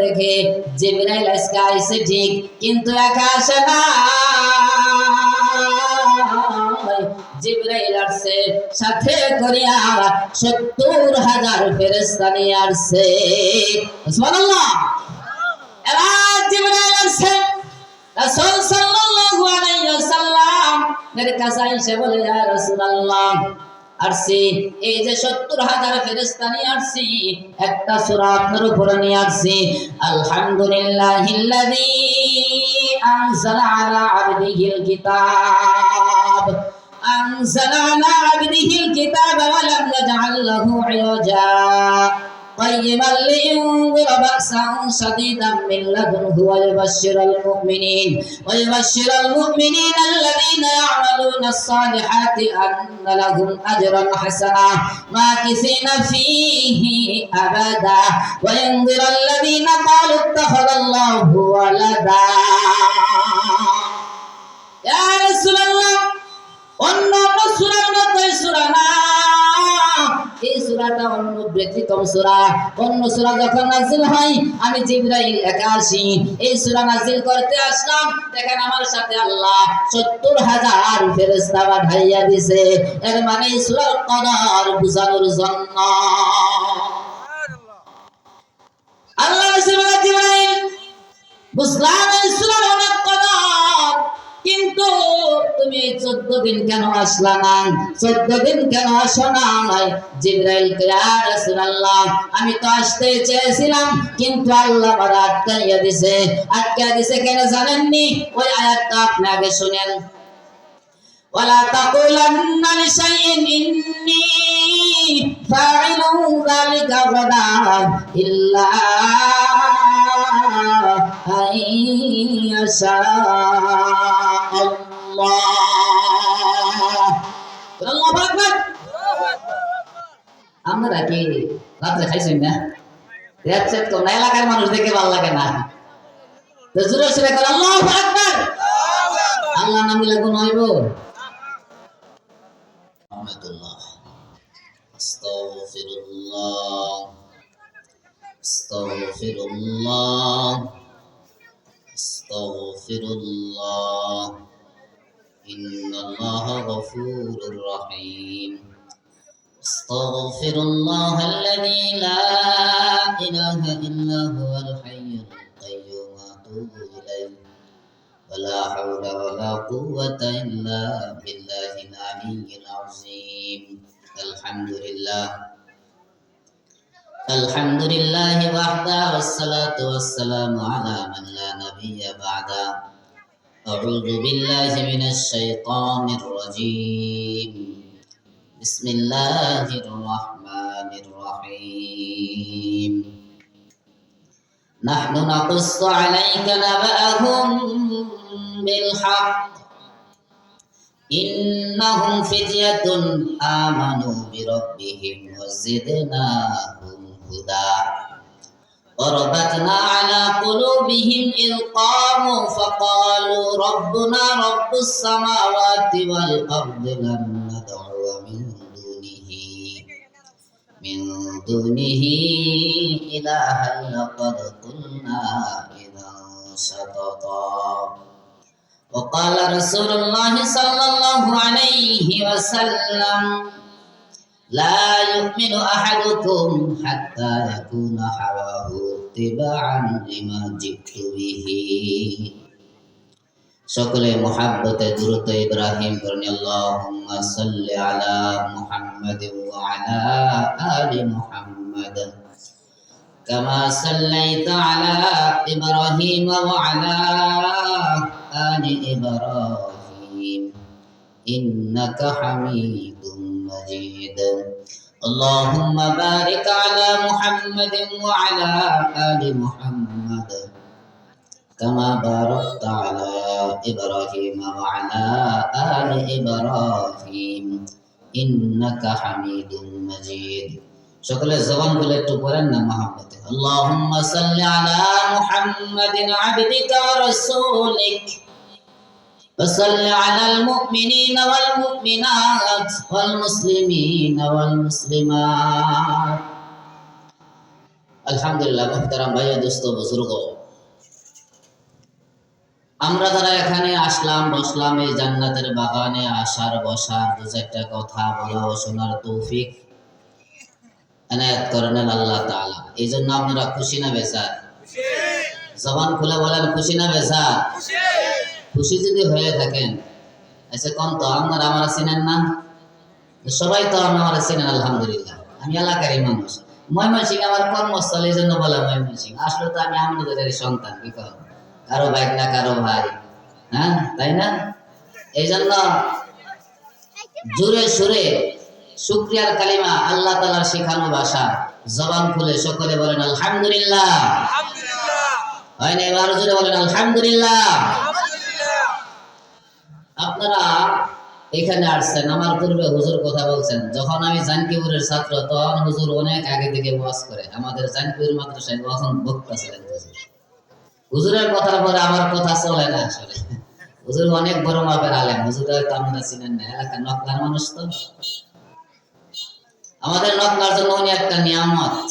দেখে জিবরাইল আজকে আইছে ঠিক, কিন্তু একা আসে না। জিবরাইল আসছে সাথে করিয়া ৭০,০০০ ফেরেশতা নিয়ে আসছে। সুবহানাল্লাহ। এবার জিবরাইল আসছে, রাসূল সাল্লাল্লাহু আলাইহি ওয়াসাল্লাম এর কাছে এসে বলে, ইয়া রাসূলুল্লাহ, আসছি এই যে ৭০,০০০ ফেরেশতা নিয়ে আসছি, একটা সূরা আপনার উপরে নিয়ে আসছি। আলহামদুলিল্লাহিল্লাযী আনজালা আলা আবদিহিল কিতাব, আনজালা আলা আবদিহিল কিতাব ওয়া লাম ইয়াজআল লাহু ইওয়াজা قيما لينذر بأسا شديدا من لدنه ويبشر المؤمنين الذين يعملون الصالحات أن لهم أجرا حسنا ماكثين فيه أبدا وينذر الذين قالوا اتخذ الله ولدا। يا رسول الله অন্য সূরার মতো সূরা না, এই সূরাটা অন্য ব্যতিক্রম সূরা। অন্য সূরা যখন নাযিল হয় আমি জিবরাইল একা আসি, এই সূরা নাযিল করতে আসলাম, দেখেন আমার সাথে আল্লাহ ৭০,০০০ ফেরেশতা পাঠাইয়া দিয়েছে। এর মানে এই সূরার কদর বুঝানোর জন্য আল্লাহ রাসূল জিবরাইল বুঝলাম এই সূরার অনেক কদর, কিন্তু তুমি 14 দিন কেন আসলা না? 14 দিন কেন আসো না? জিবরাইল ইয়া রাসূলুল্লাহ, আমি তো আসতে চেয়েছিলাম, কিন্তু আল্লাহ আমাকে আটকাইয়া দিয়েছে। আটকাইয়া দিয়েছে কেন জানেননি? ওই আয়াতটা আপনি আগে শুনেন। ওয়ালা তাকুলান্না লিশাইইন ইন্নী ফাইলুন যালিকা গাদান ইল্লা আইয়াশা আল্লাহু আকবার। আমরা কি রাতে খাইছেন না? রাত সেট তো এলাকার মানুষ দেখে ভালো লাগে না, তো জোরে জোরে করে আল্লাহু আকবার। আল্লাহ নাম নিলে গুণ হইব। আলহামদুলিল্লাহ, আস্তাগফিরুল্লাহ, আস্তাগফিরুল্লাহ, আস্তাগফিরুল্লাহ, ইন্নাল্লাহা গফুরুর রহিম। আস্তাগফিরুল্লাহাল্লাযী লা ইলাহা ইল্লা হুয়াল হাইয়ুল কাইয়্যুম ওয়া আতুবু ইলাইহি ওয়া লা হাওলা ওয়া লা কুওয়াতা ইল্লা বিল্লাহিল আলিয়্যিল আযীম। আলহামদুলিল্লাহ, আলহামদুলিল্লাহি ওয়াহদা ওয়াসসালাতু ওয়াসসালামু আলা মান লা নাবিয়্যা বা'দা। আউযু বিল্লাহি মিনাশ শাইতানির রাজীম। বিসমিল্লাহির রাহমানির রহিম। নাহনু নাকুসসু আলাইকা নাবাআহুম বিল হক ইন্নাহুম ফিতয়াতুন আমানু বিরাব্বিহিম ওয়াজিদনাহুম হুদা وربطنا على قلوبهم إذ قاموا فقالوا ربنا رب السماوات والأرض لن ندعو من دونه إلها لقد قلنا إذا شططا وقال رسول الله صلى الله عليه وسلم لا يؤمن أحدكم حتى يكون هواه تبعا لما جئت به। সকলে মুহাব্বতে দুরূদ ইব্রাহিম পড়ুন। আল্লাহুম্মা সাল্লি আলা মুহাম্মাদ ওয়া আলা আলি মুহাম্মাদ কামা সাল্লাইতা আলা ইব্রাহিম ওয়া আলা আলি ইব্রাহিম ইন্নাকা হামিদুম মাজিদ। আল্লাহুম্মা বারিক আলা মুহাম্মাদ ওয়া আলা আলি মুহাম্মাদ كما باركت على إبراهيم وعلى آل إبراهيم إنك حميد مجيد। সকলে জবান খুলে একটু পড়েন না মহব্বতে। আল্লাহুম্মা সাল্লি আলা মুহাম্মাদিন আবদিকা ওয়া রাসূলিক ওয়া সাল্লি আলাল মুমিনিনা ওয়াল মুমিনাত ওয়াল মুসলিমিনা ওয়াল মুসলিমাত আলহামদুলিল্লাহ। মুহতারাম ভাই, দোস্ত, বুজুর্গ, আমরা যারা এখানে আসলাম, বসলাম, এই জান্নাতের বাগানে আসার বসার দু চারটা কথা বলা ও শোনার তৌফিক এনায়েত করেন আল্লাহ তাআলা। এই জন্য আপনারা খুশি না বেজার? জবান খুলে বলেন, খুশি না বেজার? খুশি যদি হয়ে থাকেন, এসে কম তো আপনারা আমার চিনেন না? সবাই তো আমার চিনেন আলহামদুলিল্লাহ। আমি এলাকারই মানুষ। ময়মনসিং আমার কর্মস্থল, এই জন্য বলে ময়মনসিং। আসলে তো আমি আমাদের সন্তান, কি কর, কারো ভাই না কারো ভাই, হ্যাঁ তাই না? এই জন্য জোরে সুরে শুকরিয়ার কালিমা, আল্লাহ তাআলার শেখানো ভাষা, জবান খুলে সকলে বলেন আলহামদুলিল্লাহ। হয় না? এবার জোরে বলেন আলহামদুলিল্লাহ। আপনারা এখানে আসছেন, আমার পূর্বে হুজুর কথা বলছেন। যখন আমি জানকিপুরের ছাত্র, তখন হুজুর অনেক আগে থেকে ওয়াজ করে। আমাদের জানকিপুর মাদ্রাসায় তখন বক্তা ছিলেন হুজুর। হুজুরের কথার পরে আমার কথা চলে না আসলে। হুজুর অনেক বড় মাপের আলেম। হুজুর হয়তো আপনারা চিনেন না, এলাকার নকলার মানুষ তো। আমাদের নকলার জন্য উনি একটা নিয়ামত।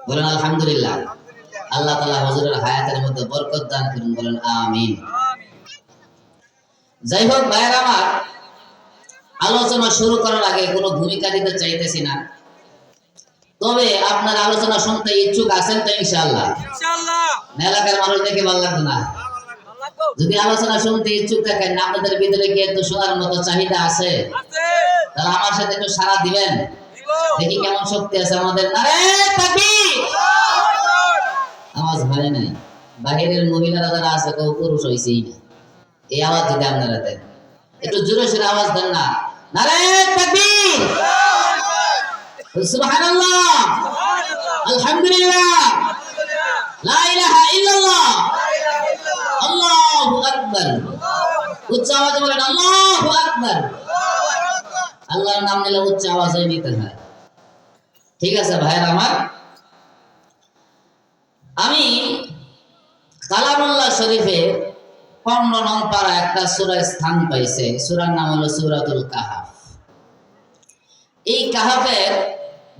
বলেন আলহামদুলিল্লাহ। আল্লাহ তাআলা হুজুরের হায়াতের মধ্যে বরকত দান করুন, বলেন আমিন। যাই হোক ভাইয়ের আমার, আলোচনা শুরু করার আগে কোনো ভূমিকা দিতে চাইতেছি না, তবে আপনার আলোচনা শুনতে ইচ্ছুক আছেন তো? ইনশাআল্লাহ। এলাকার মানুষ দেখে ভালো লাগতো না? যদি আলোচনা শুনতে ইচ্ছুক থাকেন, আপনাদের ভিতরে কি একটু শোনার মতো চাহিদা আছে? তাহলে আমার সাথে একটু সাড়া দিবেন, দেখি কেমন শক্তি আছে আমাদের। নারে তাকবীর! আওয়াজ হয় নাই। বাহিরের মহিলারা যারা আছে, কেউ পুরুষ হইছেই না। এই আওয়াজ যদি আপনারা দেন, একটু জোরে সোরে আওয়াজ দেন না। নারে তাকবীর! সুবহানাল্লাহ, আলহামদুলিল্লাহ, লা ইলাহা ইল্লাল্লাহ, আল্লাহু আকবার। উচ্চ আওয়াজে বলেন আল্লাহু আকবার। আল্লাহর নাম নিলে উচ্চ আওয়াজে নিতে হয়। ঠিক আছে ভাইয়ের আমার, আমি কালামুল্লাহ শরীফে 15 নং পারা একটা সূরা স্থান পাইছে। সূরার নাম হলো সূরাতুল কাহাফ। এই কাহাফের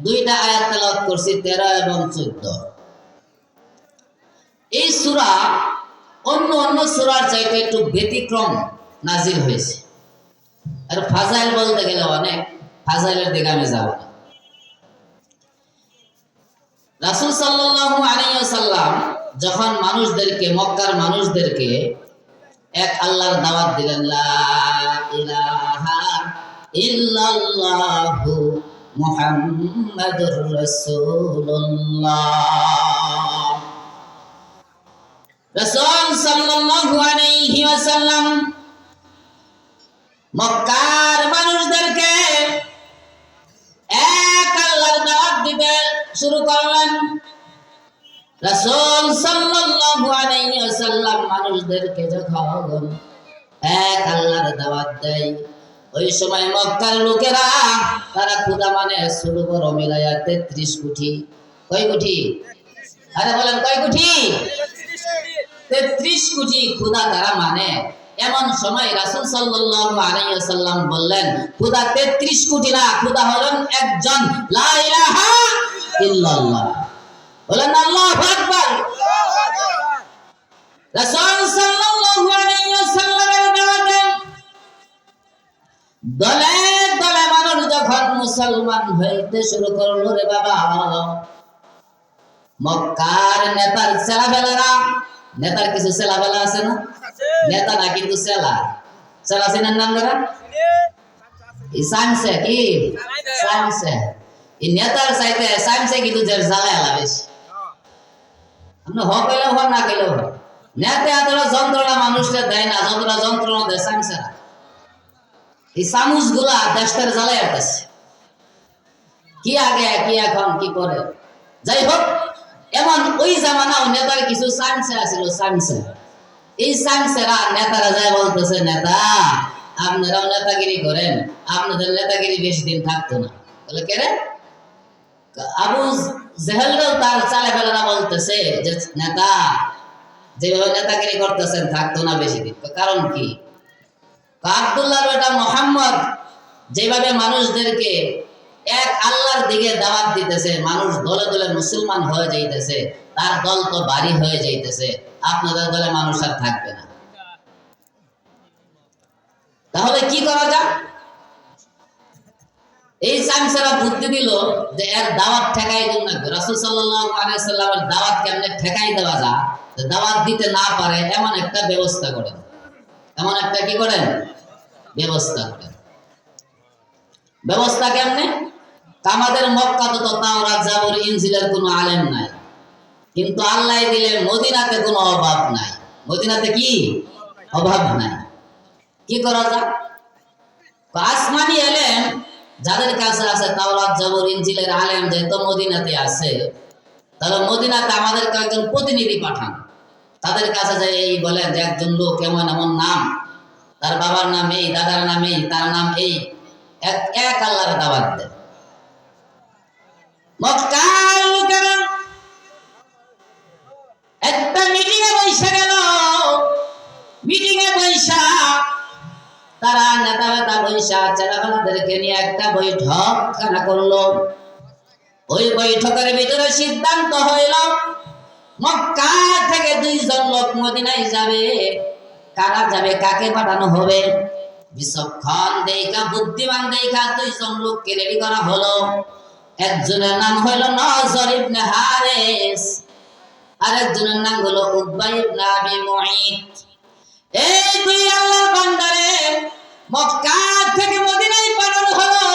দুইটা আয়াত তেলাওয়াত করছি, 13 এবং 14। এই সূরা অন্য সূরার চাইতে একটু ব্যতিক্রম নাজিল হয়েছে। আর ফাজাইল বলতে গেলে অনেক, ফাজাইলের দিকে আমি যাব না। রাসূল সাল্লাল্লাহু আলাইহি ওয়াসাল্লাম যখন মানুষদেরকে, মক্কার মানুষদেরকে এক আল্লাহর দাওয়াত দিলেন, লা ইলাহা ইল্লাল্লাহু মুহাম্মাদুর রাসূলুল্লাহ। রাসূল সাল্লাল্লাহু আলাইহি ওয়াসাল্লাম মক্কার মানুষদেরকে এক আল্লাহর দাওয়াত দিতে শুরু করলেন। রাসূল সাল্লাল্লাহু আলাইহি ওয়াসাল্লাম মানুষদেরকে যখন এক আল্লাহর দাওয়াত দেয়, ওই সময় মক্কার লোকেরা তারা ক্ষুধা মানে ছোট বড় মিলাইয়া 33 কোটি। কয় কোটি? আরে বলেন কয় কোটি? 33 কোটি ক্ষুধা তারা মানে। এমন সময় রাসূল সাল্লাল্লাহু আলাইহি ওয়াসাল্লাম বললেন, ক্ষুধা 33 কোটি না, ক্ষুধা হলেন একজন, লা ইলাহা ইল্লাল্লাহ। বলেন আল্লাহু আকবার। রাসূল সাল্লাল্লাহু আলাইহি ওয়াসাল্লামের দাওয়াতে দলে দলে মানুষ যখন মুসলমান হইতে শুরু করলো রে বাবা, মক্কার নেতার ছেলেবেলারা, নেতার কিছু ছেলেবেলা আছে না? নেতা না কিন্তু ছেলা, ছেলা চিনেন নাম ধরা? সামসে কি সামসে, এই নেতার চাইতে সামসে কিন্তু জ্বালায় বেশি। আপনি হ কইলেও হয়, না কইলেও হয়। নেতা এতটা যন্ত্রণা মানুষকে দেয় না যতটা যন্ত্রণা দেয় সামসেরা। এই চামচ গুলা দেশটার জ্বালাই আসতেছে, কি আগে কি এখন কি করে। যাই হোক, এমন ওই জামানাও নেতার কিছু সামসে আছিল, সামসে। এই সামসেরা নেতারা যায় বলতেছে, নেতা আপনারাও নেতাগিরি করেন, আপনাদের নেতাগিরি বেশি দিন থাকতো না। বলে কে রে? আবু জেহেলরাও তার চালে বেলারা বলতেছে যে নেতা যেভাবে নেতাগিরি করতেছেন থাকতো না বেশি দিন। কারণ কি? আব্দুল্লাহর বেটা মুহাম্মদ যেভাবে মানুষদেরকে এক আল্লাহর দিকে দাওয়াত দিতেছে, মানুষ দলে দলে মুসলমান হয়ে যাইতেছে, তার দল তো ভারী হয়ে যাইতেছে, আপনাদের দলে মানুষ আর থাকবে না। তাহলে কি করা যায়? এই চামচারা বুদ্ধি দিল যে এর দাওয়াত ঠেকাই দিন না। রাসূল সাল্লাল্লাহু আলাইহি ওয়াসাল্লামের দাওয়াত কেমনে ঠেকাই দেওয়া যায়, দাওয়াত দিতে না পারে এমন একটা ব্যবস্থা করেন। এমন একটা কি করেন? ব্যবস্থা করেন। ব্যবস্থা কেমনে? আমাদের মক্কাতে তো তাওরাত জাবুর ইনজিলের কোনো আলেম নাই, কিন্তু আল্লাহ দিলেন মদিনাতে কোনো অভাব নাই। মদিনাতে কি অভাব নাই? কি করা যায়? আসমানি এলেম যাদের কাছে আছে, তাওরাত জাবুর ইনজিলের আলেম যেহেতু মদিনাতে আছে, তাহলে মদিনাতে আমাদের কয়েকজন প্রতিনিধি পাঠান। তাদের কাছে যে এই বলেন যে একজন লোক এমন এমন নাম, তার বাবার নাম এই, দাদার নাম এই, তার নাম এই, এক আল্লাহর দাওয়াত দেয়। মক্কার লোকেরা একটা মিটিং এ বসে গেল। মিটিং এ বসা তারা নেতা নেতা বৈশা ছেলেমেয়েদেরকে নিয়ে একটা বৈঠক খানা করলো। ওই বৈঠকের ভিতরে সিদ্ধান্ত হইল মক্কা থেকে 2 জন লোক মদিনায় যাবে। কারা যাবে, কাকে পাঠানো হবে? বিচক্ষণ দেখা, বুদ্ধিমান দেখা 2 জন লোককে রেডি করা হলো। একজনের নাম হইল নজর ইবনে হারিস, আরেকজনের নাম হলো উকবা ইবনে আবি মুঈত। এই 2 আল্লাহর বান্দারে মক্কা থেকে মদিনায় পাঠানো হলো।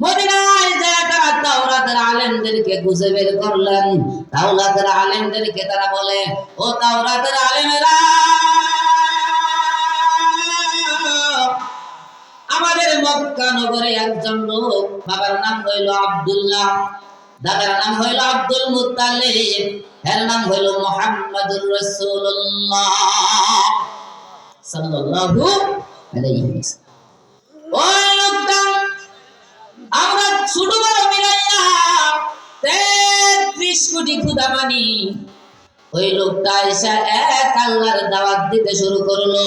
মদিনায় যায় তারা তাওরাতের আলেমদেরকে খুঁজে বের করলেন। তাওরাতের আলেমদেরকে তারা বলে, ও তাওরাতের আলেমেরা, আমাদের মক্কা নগরে একজন লোক, বাবার নাম হইল আব্দুল্লাহ, দাদার নাম হইল আব্দুল মুত্তালিব, এর নাম হইল মুহাম্মাদুর রাসূলুল্লাহ সাল্লাল্লাহু আলাইহি ওয়াসাল্লাম। ওই লোকটা আমরা ছোট বড় মিলাইয়া 33 কোটি খোদা মানি। ওই লোকটা এসে এক আল্লাহর দাওয়াত দিতে শুরু করলো।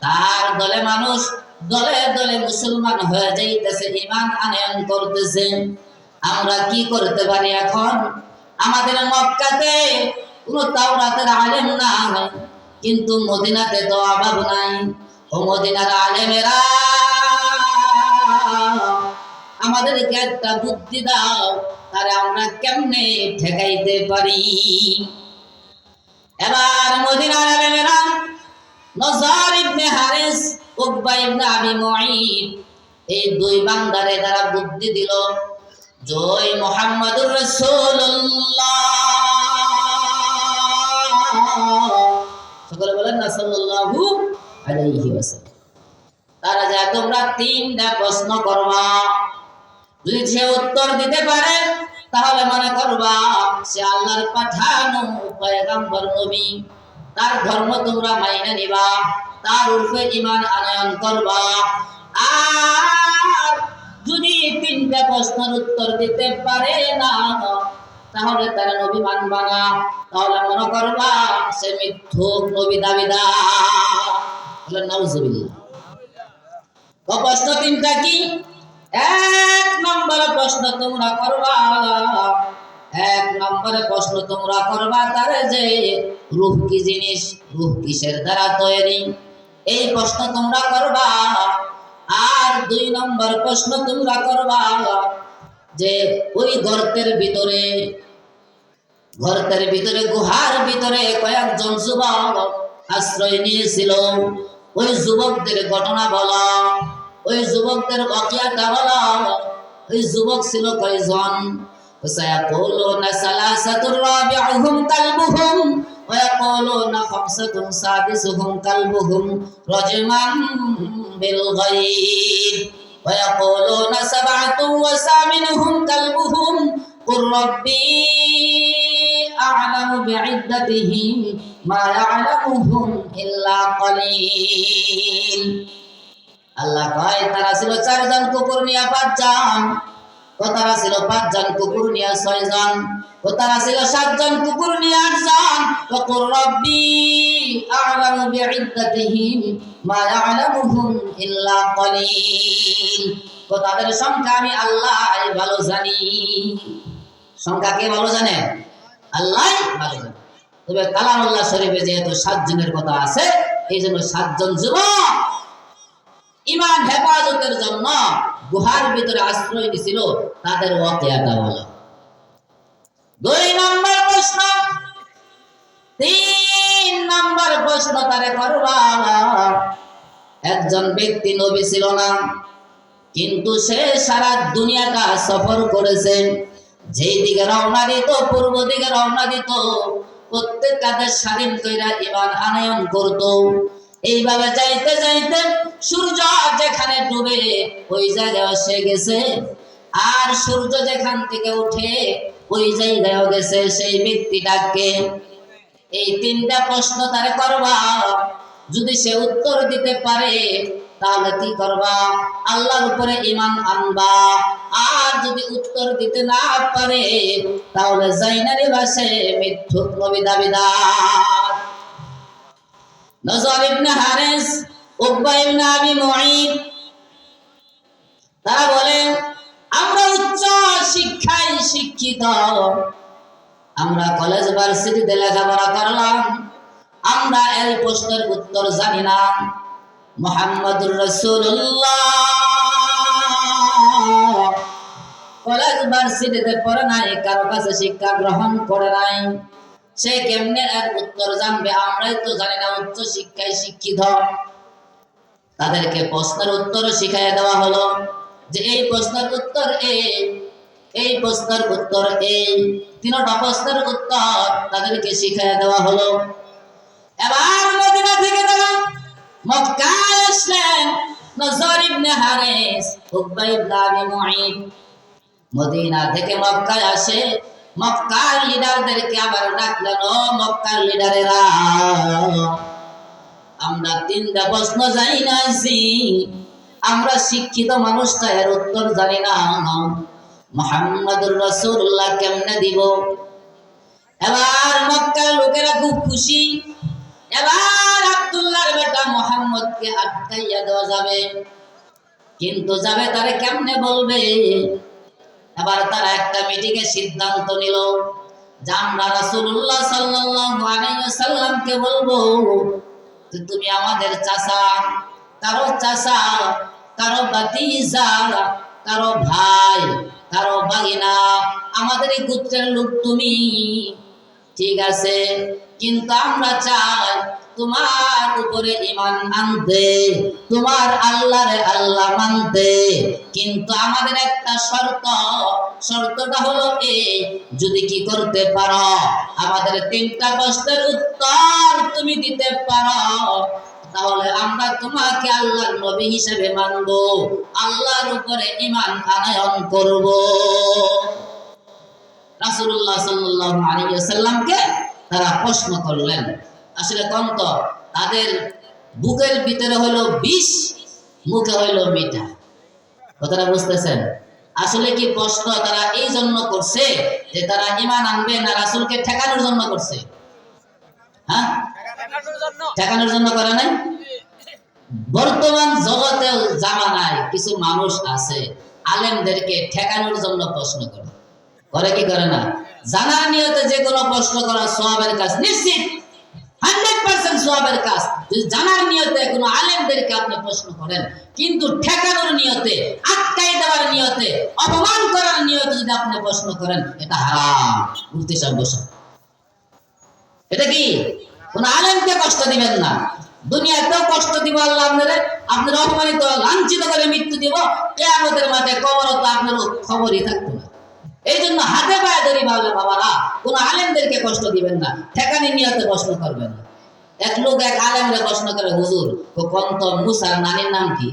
তার দলে মানুষ দলে দলে মুসলমান হয়ে যাইতেছে, ঈমান আনয়ন করতেছে। আমরা কি করতে পারি এখন? আমাদের মক্কাতে কোনো তাওরাতের আলেম নাই, কিন্তু মদিনাতে তো অভাব নাই। ও মদিনার আলেমেরা, আমাদেরকে একটা বুদ্ধি দাও, তারে আমরা কেমনে ঠেকাইতে পারি? এবার মদিনার আলেমেরা নজর ইবনে হারিস, উকবা ইবনে আবি মুঈত, এই 2 বান্দারে তারা বুদ্ধি দিল, জয় মুহাম্মাদুর রাসূলুল্লাহ, সকলে বলেন না সাল্লাল্লাহু আলাইহি ওয়াসাল্লাম। তারা যে তোমরা 3টা প্রশ্ন করবা, যদি সে উত্তর দিতে পারে তাহলে মনে করবা সে আল্লাহর পাঠানো পয়গম্বর নবী, তার ধর্ম তোমরা মাইনে নিবা, তার উপরে ঈমান আনয়ন করবা। আর যদি 3টা প্রশ্নের উত্তর দিতে পারে না, তাহলে তার নবী মানবা না, তাহলে মনে করবা সে মিথ্যুক নবী দাবিদার। বলে নাউজুবিল্লাহ। তো প্রশ্ন 3টা কি? 1 নম্বরে প্রশ্ন তোমরা করবা, 1 নম্বরে প্রশ্ন তোমরা করবা তারে যে রূহ কি জিনিস, রূহ কিসের দ্বারা তৈরি, এই প্রশ্ন তোমরা করবা। আর 2 নম্বর প্রশ্ন তোমরা করবা যে ওই গর্তের ভিতরে গুহার ভিতরে কয়েকজন যুবক আশ্রয় নিয়েছিল, ওই যুবকদের ঘটনা বলা, ওই যুবকদের বাকিয়াটা বলা। ওই যুবক ছিল কয়জন? সায়াকুলুনা সালাসাতুর রাবিউহুম কালবুহুম ওয়া ইয়াকুলুনা খামসাতুন সাদিসুহুম কালবুহুম রাজমান বিল গায়ব ওয়া ইয়াকুলুনা সাবআতুন ওয়া সামিনুহুম কালবুহুম কুর রাব্বি আ'লামু বি'ইদ্দাতিহিম মা ইয়া'লামুহুম ইল্লা কালিল। আল্লাহ কয় তারা ছিল 4 জন, কুকুর নিয়ে 5 জন। ও তারা ছিল 5 জন, কুকুর নিয়ে 6 জন। ও তারা ছিল 7 জন, কুকুর নিয়ে 8 জন। ও কুর রাব্বি আ'লামু বি'ইদ্দাতিহিম মা ইয়া'লামুহুম ইল্লা কালিল। তো তাদের সংখ্যা আমি আল্লাহ ভালো জানি। সংখ্যা কে ভালো জানে? আল্লাহ ভালো জানে। তবে কালামুল্লাহ শরীফে যেহেতু 7 জনের কথা আছে, এই জন্য 7 জন যুবক ইমান হেফাজতের জন্য গুহার ভিতরে আশ্রয় নিছিল, তাদের ওয়াকিয়াটা হলো। 2 নম্বর প্রশ্ন, 3 নম্বর প্রশ্ন তারে করবা। একজন ব্যক্তি নবী ছিল না, কিন্তু সে সারা দুনিয়াটা সফর করেছে। যেই দিকে রওনা দিত, পূর্ব দিকে রওনা দিত, প্রত্যেক কাজে স্বাধীন কইরা ইমান আনয়ন করত। এইভাবে যাইতে যাইতে সূর্য যেখানে ডুবে ওই জায়গায় সে গেছে, আর সূর্য যেখান থেকে উঠে ওই জায়গায় গেছে। সেই ব্যক্তিটাকে এই 3টা প্রশ্ন তারে করবা। যদি সে উত্তর দিতে পারে তাহলে কি করবা? আল্লাহর উপরে ঈমান আনবা। আর যদি উত্তর দিতে না পারে তাহলে জাইনারি ভাষে মিথ্যুক নবী দাবিদার। নজর ইবনে হারিস, উকবা ইবনে আবি মুঈত তারা বলেন, আমরা উচ্চ শিক্ষায় শিক্ষিত, আমরা কলেজ ভার্সিটিতে লেখাপড়া করলাম, আমরা এই প্রশ্নের উত্তর জানি না। মুহাম্মদুর রাসূলুল্লাহ কলেজ ভার্সিটিতে পড়ে নাই, কারো কাছে শিক্ষা গ্রহণ করে নাই, সে কেমনে এর উত্তর জানবে? আমরাই তো জানি না, উচ্চ শিক্ষায় শিক্ষিত। তাদেরকে প্রশ্নের উত্তর শিখাইয়া দেওয়া হলো যে এই প্রশ্নের উত্তর এই প্রশ্নের উত্তর এই, 3টা প্রশ্নের উত্তর তাদেরকে শিখাইয়া দেওয়া হলো। এবার মদিনা থেকে তারা মক্কায় আসলেন। নজর ইবনে হারিস, উকবা ইবনে আবি মুঈত মদিনা থেকে মক্কায় আসে। মক্কার লিডারদেরকে আবার ডাকলেন, ও মক্কার লিডারেরা, আমরা 3টা প্রশ্ন জানি না, আমরা শিক্ষিত মানুষটা এর উত্তর জানি না, মুহাম্মদুর রাসূলুল্লাহ কেমনে দিব? এবার মক্কার লোকেরা খুব খুশি। এবার আব্দুল্লাহর বেটা মুহাম্মদকে আটকাইয়া দেওয়া যাবে, কিন্তু যাবে তারে কেমনে বলবে? এবার তারা একটা মিটিংয়ে সিদ্ধান্ত নিল যে আমরা রাসূলুল্লাহ সাল্লাল্লাহু আলাইহি ওয়াসাল্লামকে বলবো যে তুমি আমাদের চাচা, কারো চাচা, কারো ভাতিজা, কারো ভাই, কারো ভাগিনা, আমাদের এই গোত্রের লোক তুমি, ঠিক আছে, কিন্তু আমরা চাই তোমার উপরে ঈমান আনতে, তোমার আল্লাহরে আল্লাহ মানতে, কিন্তু আমাদের একটা শর্ত। শর্তটা হলো এই, যদি কি করতে পারো, আমাদের 3টা প্রশ্নের উত্তর তুমি দিতে পারো, তাহলে আমরা তোমাকে আল্লাহর নবী হিসেবে মানব, আল্লাহর উপরে ঈমান আনয়ন করব। রাসূলুল্লাহ সাল্লাল্লাহু আলাইহি ওয়াসাল্লামকে তারা প্রশ্ন করলেন। আসলে কোন তো তাদের বুকের ভিতরে হলো বিষ, মুখে হলো মিঠা। কথাটা বুঝতেছেন? আসলে কি প্রশ্ন তারা এই জন্য করছে যে তারা ঈমান আনবে, না রাসূলকে ঠেকানোর জন্য করছে? হ্যাঁ, ঠেকানোর জন্য করে নাই। বর্তমান জগতে জামানায় কিছু মানুষ আছে আলেমদেরকে ঠেকানোর জন্য প্রশ্ন করে, করে কি করে না? জানার নিয়তে যে কোনো প্রশ্ন করা সওয়াবের কাজ, নিশ্চিত 100% সওয়াবের কাজ। যদি জানার নিয়তে কোনো আলেমদেরকে আপনি প্রশ্ন করেন, কিন্তু ঠেকানোর নিয়তে, আটকাই দেওয়ার নিয়তে, অপমান করার নিয়তে যদি আপনি প্রশ্ন করেন, এটা হারাম, উল্টে সব বসা। এটা কি? কোন আলেমকে কষ্ট দিবেন না, দুনিয়াতেও কষ্ট দিব আল্লাহ আপনার অপমানিত লাঞ্ছিত করে মৃত্যু দিব, কিয়ামতের মাঠে কবরে তো আপনার খবরই থাকতো না। এই জন্য হাতে পায়ে ধরি বলে বাবারা, কোন আলেমদেরকে কষ্ট দিবেন না, ঠেকানি নিয়তে প্রশ্ন করবেন না। এক লোক এক আলেমরে প্রশ্ন করে, হুজুর কোন তো মুসার নানির নাম কি?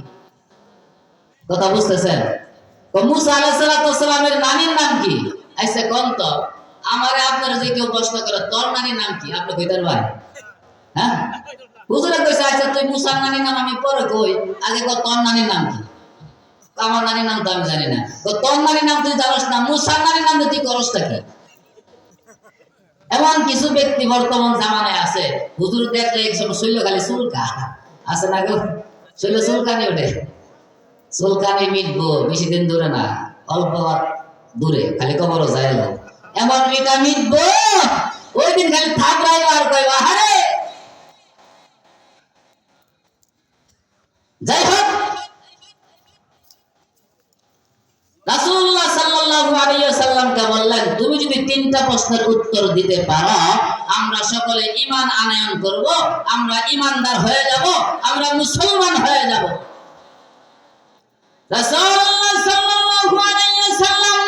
কথা বুঝতেছেন? মুসা আলাইহিস সালামের নানির নাম কি? আইসে কোন তো আমারে আপনার যে কেউ প্রশ্ন করে তোর নানির নাম কি, আপনি কইতেন ভাই? হ্যাঁ, হুজুরে কইছে আচ্ছা তুই মুসার নানির নাম আমি পরে কই, আগে কো তোর নানির নাম কি? আমার নানির নাম তো আমি জানি না। তোর নানির নাম তুই জানোস না, মুসার নানির নাম তুই করসটা কি? এমন কিছু ব্যক্তি বর্তমান জামানায় আছে, হুজুর দেখলে এক সময় শৈল খালি চুলকা আছে না গো, শৈল চুলকানি ওঠে। চুলকানি মিটবো বেশি দিন দূরে না, অল্প দূরে, খালি কবরও যায় না। এমন মিটা মিটবো ওই দিন খালি থাকলাই আর কইবা হারে। যাই হোক, রাসূলুল্লাহ সাল্লাল্লাহু আলাইহি ওয়াসাল্লামকে বললেন, তুমি যদি তিনটা প্রশ্নের উত্তর দিতে পারো, আমরা সকলে ঈমান আনয়ন করব, আমরা ঈমানদার হয়ে যাব, আমরা মুসলমান হয়ে যাব। রাসূলুল্লাহ সাল্লাল্লাহু আলাইহি ওয়াসাল্লাম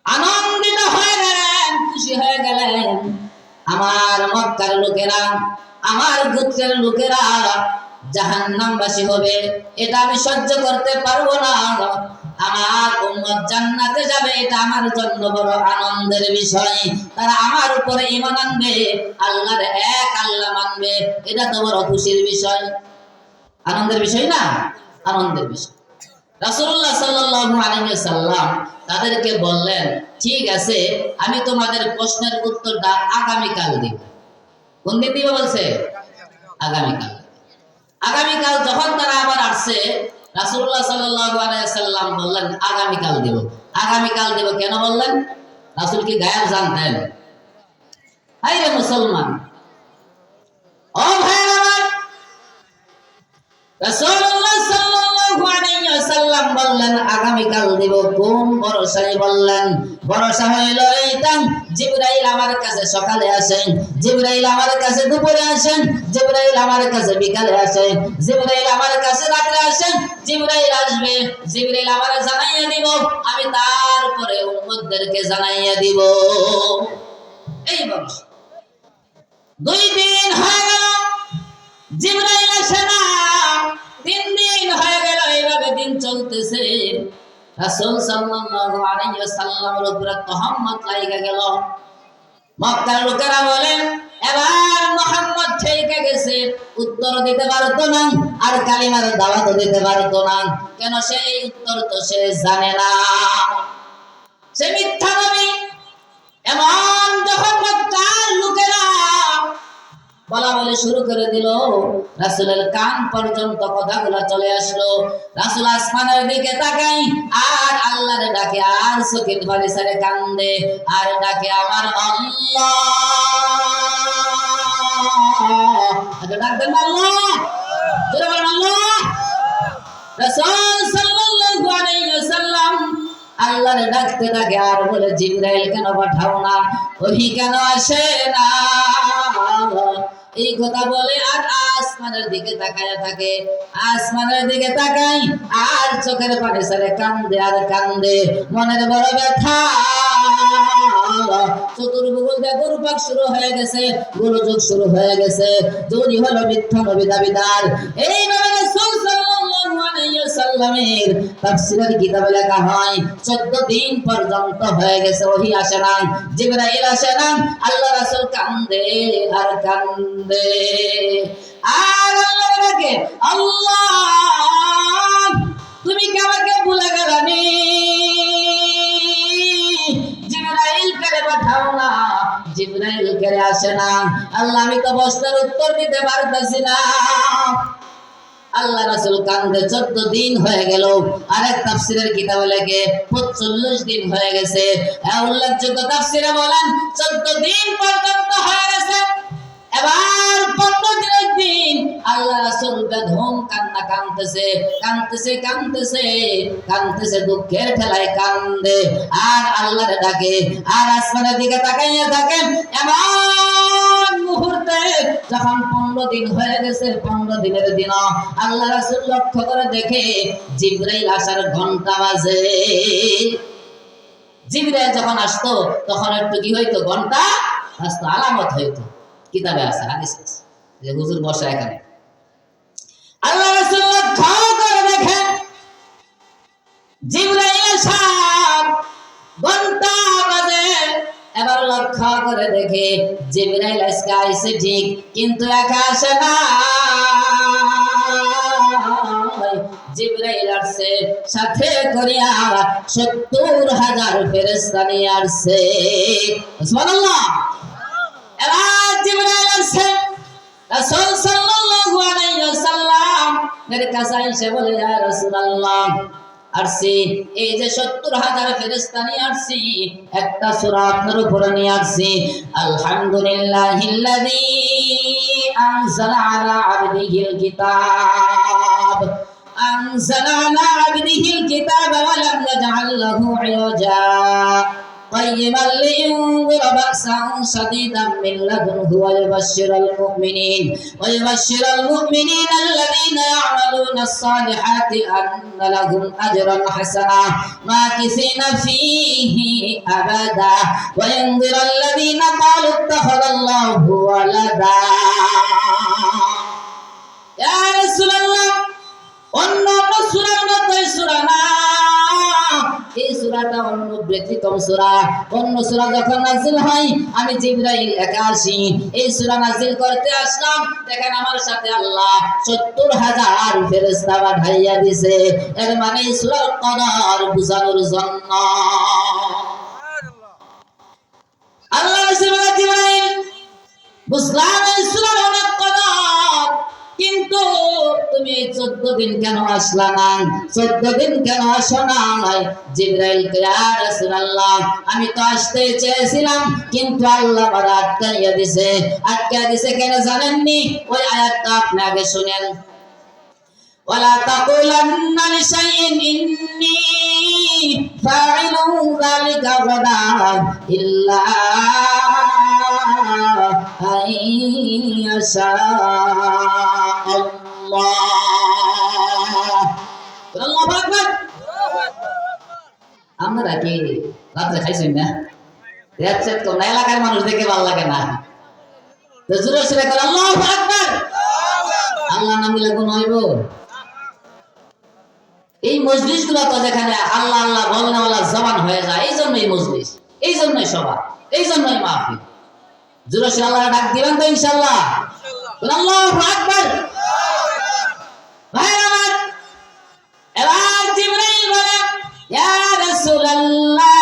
আনন্দিত হয়ে গেলেন, খুশি হয়ে গেলেন। আমার মক্কার লোকেরা, আমার গোত্রের লোকেরা জাহান্নামবাসী হবে, এটা আমি সহ্য করতে পারবো না। আমার উম্মত জান্নাতে যাবে, এটা আমার জন্য বড় আনন্দের বিষয়। তারা আমার উপরে ঈমান আনবে, আল্লাহর এক আল্লাহ মানবে, এটা তো বড় খুশির বিষয়। আনন্দের বিষয় না? আনন্দের বিষয়। রাসূলুল্লাহ সাল্লাল্লাহু আলাইহি ওয়াসাল্লাম তাদেরকে বললেন, ঠিক আছে, আমি তোমাদের প্রশ্নের উত্তরটা আগামীকাল দিব। কোন দিন দিব বলছে? আগামীকাল। আগামীকাল যখন তারা আবার আসছে, রাসূলুল্লাহ সাল্লাল্লাহু আলাইহি ওয়াসাল্লাম বললেন, আগামীকাল দিব। আগামীকাল দিব কেন বললেন? রাসূল কি গায়েব জানতেন? হায়রে মুসলমান, ও ভাইরা আমার, রাসূলুল্লাহ সাল্লাল্লাহু আলাইহি ওয়াসাল্লাম বললেন আগামীকাল দিব। কোন ভরসায় বললেন? ভরসা হইল এইটা, জিবরাইল আমার কাছে সকালে আসেন, জিবরাইল আমার কাছে দুপুরে আসেন, জিবরাইল আমার কাছে বিকালে আসেন, জিবরাইল আমার কাছে রাতে আসেন। জিবরাইল আসবে, জিবরাইল আমারে জানাইয়া দিব, আমি তারপরে উম্মতদেরকে জানাইয়া দিব। এই ভরসা। 2 দিন হয়ে গেল, জিবরাইল আসে না, 3 দিন হয়ে গেল, এইভাবে দিন চলতেছে। রাসূল সাল্লাল্লাহু আলাইহি ওয়াসাল্লামের উপরে তহম্মত লাগা গেল। মক্কার লোকেরা বলে, এবার মুহাম্মদ ঠেকে গেছে, উত্তর দিতে পারতো না, আর কালিমার দাওয়াত দিতে পারতো না। কেন? সে এই উত্তর তো সে জানে না, সে মিথ্যা নবী। এমন যখন মক্কার লোকেরা বলা বলে শুরু করে দিল, রাসূলের কান পর্যন্ত কথাগুলো চলে আসলো। রাসূল আসমানের দিকে তাকাই আর আল্লাহরে ডাকে, আর চোখের পানি ছেড়ে কান্দে আর ডাকে আমার আল্লাহ। আগে ডাকবেন আল্লাহ, জোরে বলেন আল্লাহ। রাসূল সাল্লাল্লাহু আলাইহি ওয়াসাল্লাম আল্লাহরে ডাকতে থাকে আর বলে, জিবরাইল কেন পাঠাও না, ওহী কেন আসে না? এই কথা বলে আর আসমানের দিকে তাকায় থাকে, আসমানের দিকে তাকাই আর চোখের পানি ছেড়ে কান্দে আর কান্দে, মনের বড় ব্যথা। চতুর্ভুজ দিয়ে গরুপাক শুরু হয়ে গেছে, গোলযোগ শুরু হয়ে গেছে, যদি হলো মিথ্যা নবী দাবিদার। এইভাবে রাসূল সাল্লাল্লাহু আলাইহি ওয়াসাল্লামের তাফসীরের কিতাবে লেখা হয় 14 দিন পর্যন্ত হয়ে গেছে, ওহী আসে না, জিবরাইল আসে না। আল্লাহ রাসূল কান্দে আর কান্দে আর আল্লাহ ডাকে, আল্লাহ তুমি কি আমাকে ভুলে গেলানি? জিবরাইল করে পাঠাও না, জিবরাইল করে আসে না। আল্লাহ আমি তো প্রশ্নের উত্তর দিতে পারতেছি না। আল্লাহ রাসূল কান্দে। 14 দিন হয়ে গেল। আরেক তাফসীরের কিতাবে লেখে 45 দিন হয়ে গেছে। উল্লেখযোগ্য তাফসীরে বলেন 14 দিন পর্যন্ত হয়ে গেছে। এবার 15 দিনের দিন আল্লাহ রাসূল বেদম কান্না কাঁদতেছে, কাঁদতেছে কাঁদতেছে কাঁদতেছে, দুঃখের ঠেলায় কান্দে আর আল্লাহরে ডাকে আর আসমানের দিকে তাকাইয়া থাকে। এমন মুহূর্তে যখন 15 দিন হয়ে গেছে, 15 দিনের দিন আল্লাহ রাসূল লক্ষ্য করে দেখে জিবরাইল আসার ঘন্টা বাজে। জিবরাইল যখন আসতো তখন একটু কি হইতো, ঘন্টা আসতো, আলামত হইতো। কিতাবে আছে, হাদিস আছে যে হুজুর বসা এখানে। আল্লাহ রাসূল লক্ষ্য করে দেখেন জিবরাইল আসার ঘন্টা বাজে। এবার লক্ষ্য করে দেখে জিবরাইল আজকে আইছে ঠিক, কিন্তু একা আসে না। জিবরাইল আসছে সাথে করিয়া 70,000 ফেরেশতা নিয়ে আসছে। সুবহানাল্লাহ। এবার জিবরাইল আসছে, রাসূল সাল্লাল্লাহু আলাইহি ওয়াসাল্লাম মেরে কাছে এসে বলে ইয়া রাসূলুল্লাহ আসছি, এই যে ৭০,০০০ ফেরেশতা নিয়ে আসছি, একটা সূরা আপনার উপরে নিয়ে আসছি। আলহামদুলিল্লাহিল্লাযী আনজালা আলা আবদিহিল কিতাব আনজালা আলা আবদিহিল কিতাব ওয়া লাম ইয়াজআল লাহু ইওয়াজা قيما لينذر بأسا شديدا من لدنه ويبشر المؤمنين الذين يعملون الصالحات أن لهم أجرا حسنا ماكثين فيه أبدا وينذر الذين قالوا اتخذ الله ولدا يا رسول الله অন্য সূরার মধ্যে সূরা না, এই সূরাটা অন্য ব্যতিক্রম সূরা। অন্য সূরা যখন নাযিল হয় আমি জিবরাইল একা আসি, এই সূরা নাযিল করতে আসলাম, দেখেন আমার সাথে আল্লাহ ৭০,০০০ ফেরেশতা পাঠাইয়া দিয়েছে। এর মানে এই সূরার কদর বুঝানোর জন্য আল্লাহ রাসূল জিবরাইল বুঝলাম এই সূরার অনেক কদর, কিন্তু তুমি 14 দিন কেন আসলা না? 14 দিন কেন আসো না? জিবরাইল ইয়া রাসূলুল্লাহ আমি তো আসতে চেয়েছিলাম, কিন্তু আল্লাহ আমাকে আটকাইয়া দিয়েছে। আটকাইয়া দিয়েছে কেন জানেননি? ওই আয়াতটা আপনি আগে শুনেন। ওয়ালা তাকুলান্না লিশাইইন ইন্নী ফাইলুন যালিকা গাদান ইল্লা আইয়াশা আল্লাহু আকবার। আমরা কি রাতে খাইছেন না? রেচেট তো না, এলাকার মানুষ দেখে ভালো লাগে না, তো জোরে জোরে করে আল্লাহু আকবার। আল্লাহ নাম নিলে গুণ হইব? এই মজলিস গুলো তো যেখানে আল্লাহ আল্লাহ বলনেওয়ালা জবান হয়ে যায়, এই জন্যই মজলিস, এই জন্যই সভা, এই জন্যই মাহফিল। জোরে জোরে আল্লাহ ডাক দিবেন তো ইনশাআল্লাহ? আল্লাহু আকবার। ভাই আমার, এবার জিবরাইল বলে ইয়া রাসূলুল্লাহ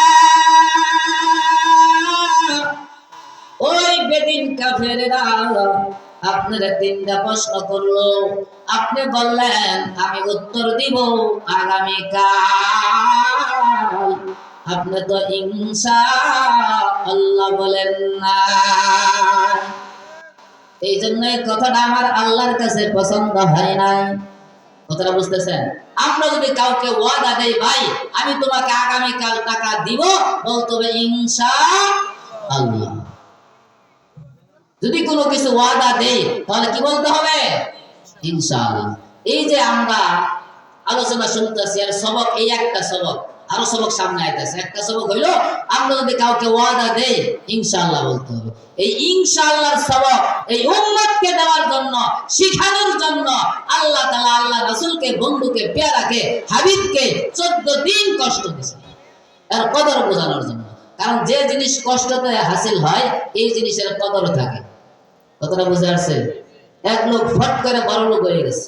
ওই বেদিন কাফেররা আপনারা 3টা প্রশ্ন করলো, আপনি বললেন আমি উত্তর দিব আগামীকাল, আপনি তো ইনশাআল্লাহ বলেন না। এই জন্য কথাটা আমার আল্লাহর কাছে পছন্দ হয় নাই। কথাটা বুঝতেছেন? আমরা যদি কাউকে ওয়াদা দেই ভাই আমি তোমাকে আগামীকাল টাকা দিব, বলতে হবে ইনশাআল্লাহ। যদি কোনো কিছু ওয়াদা দেই তাহলে কি বলতে হবে? ইনশাআল্লাহ। এই যে আমরা আলোচনা শুনতেছি আর সবক, এই একটা সবক, আরো সবক সামনে আইতেছে। একটা সবক হইলো আমরা যদি কাউকে ওয়াদা দেই ইনশাআল্লাহ বলতে হবে। এই ইনশাআল্লাহর সবক এই উম্মতকে দেওয়ার জন্য, শিখানোর জন্য আল্লাহ তাআলা আল্লাহ রাসূলকে, বন্ধুকে, পেয়ারাকে, হাবিবকে 14 দিন কষ্ট দিয়েছে এর কদর বোঝানোর জন্য। কারণ যে জিনিস কষ্টতে হাসিল হয় এই জিনিসের কদর থাকে। কতটা বুঝে আসছে? এক লোক ফট করে বড় লোক হয়ে গেছে,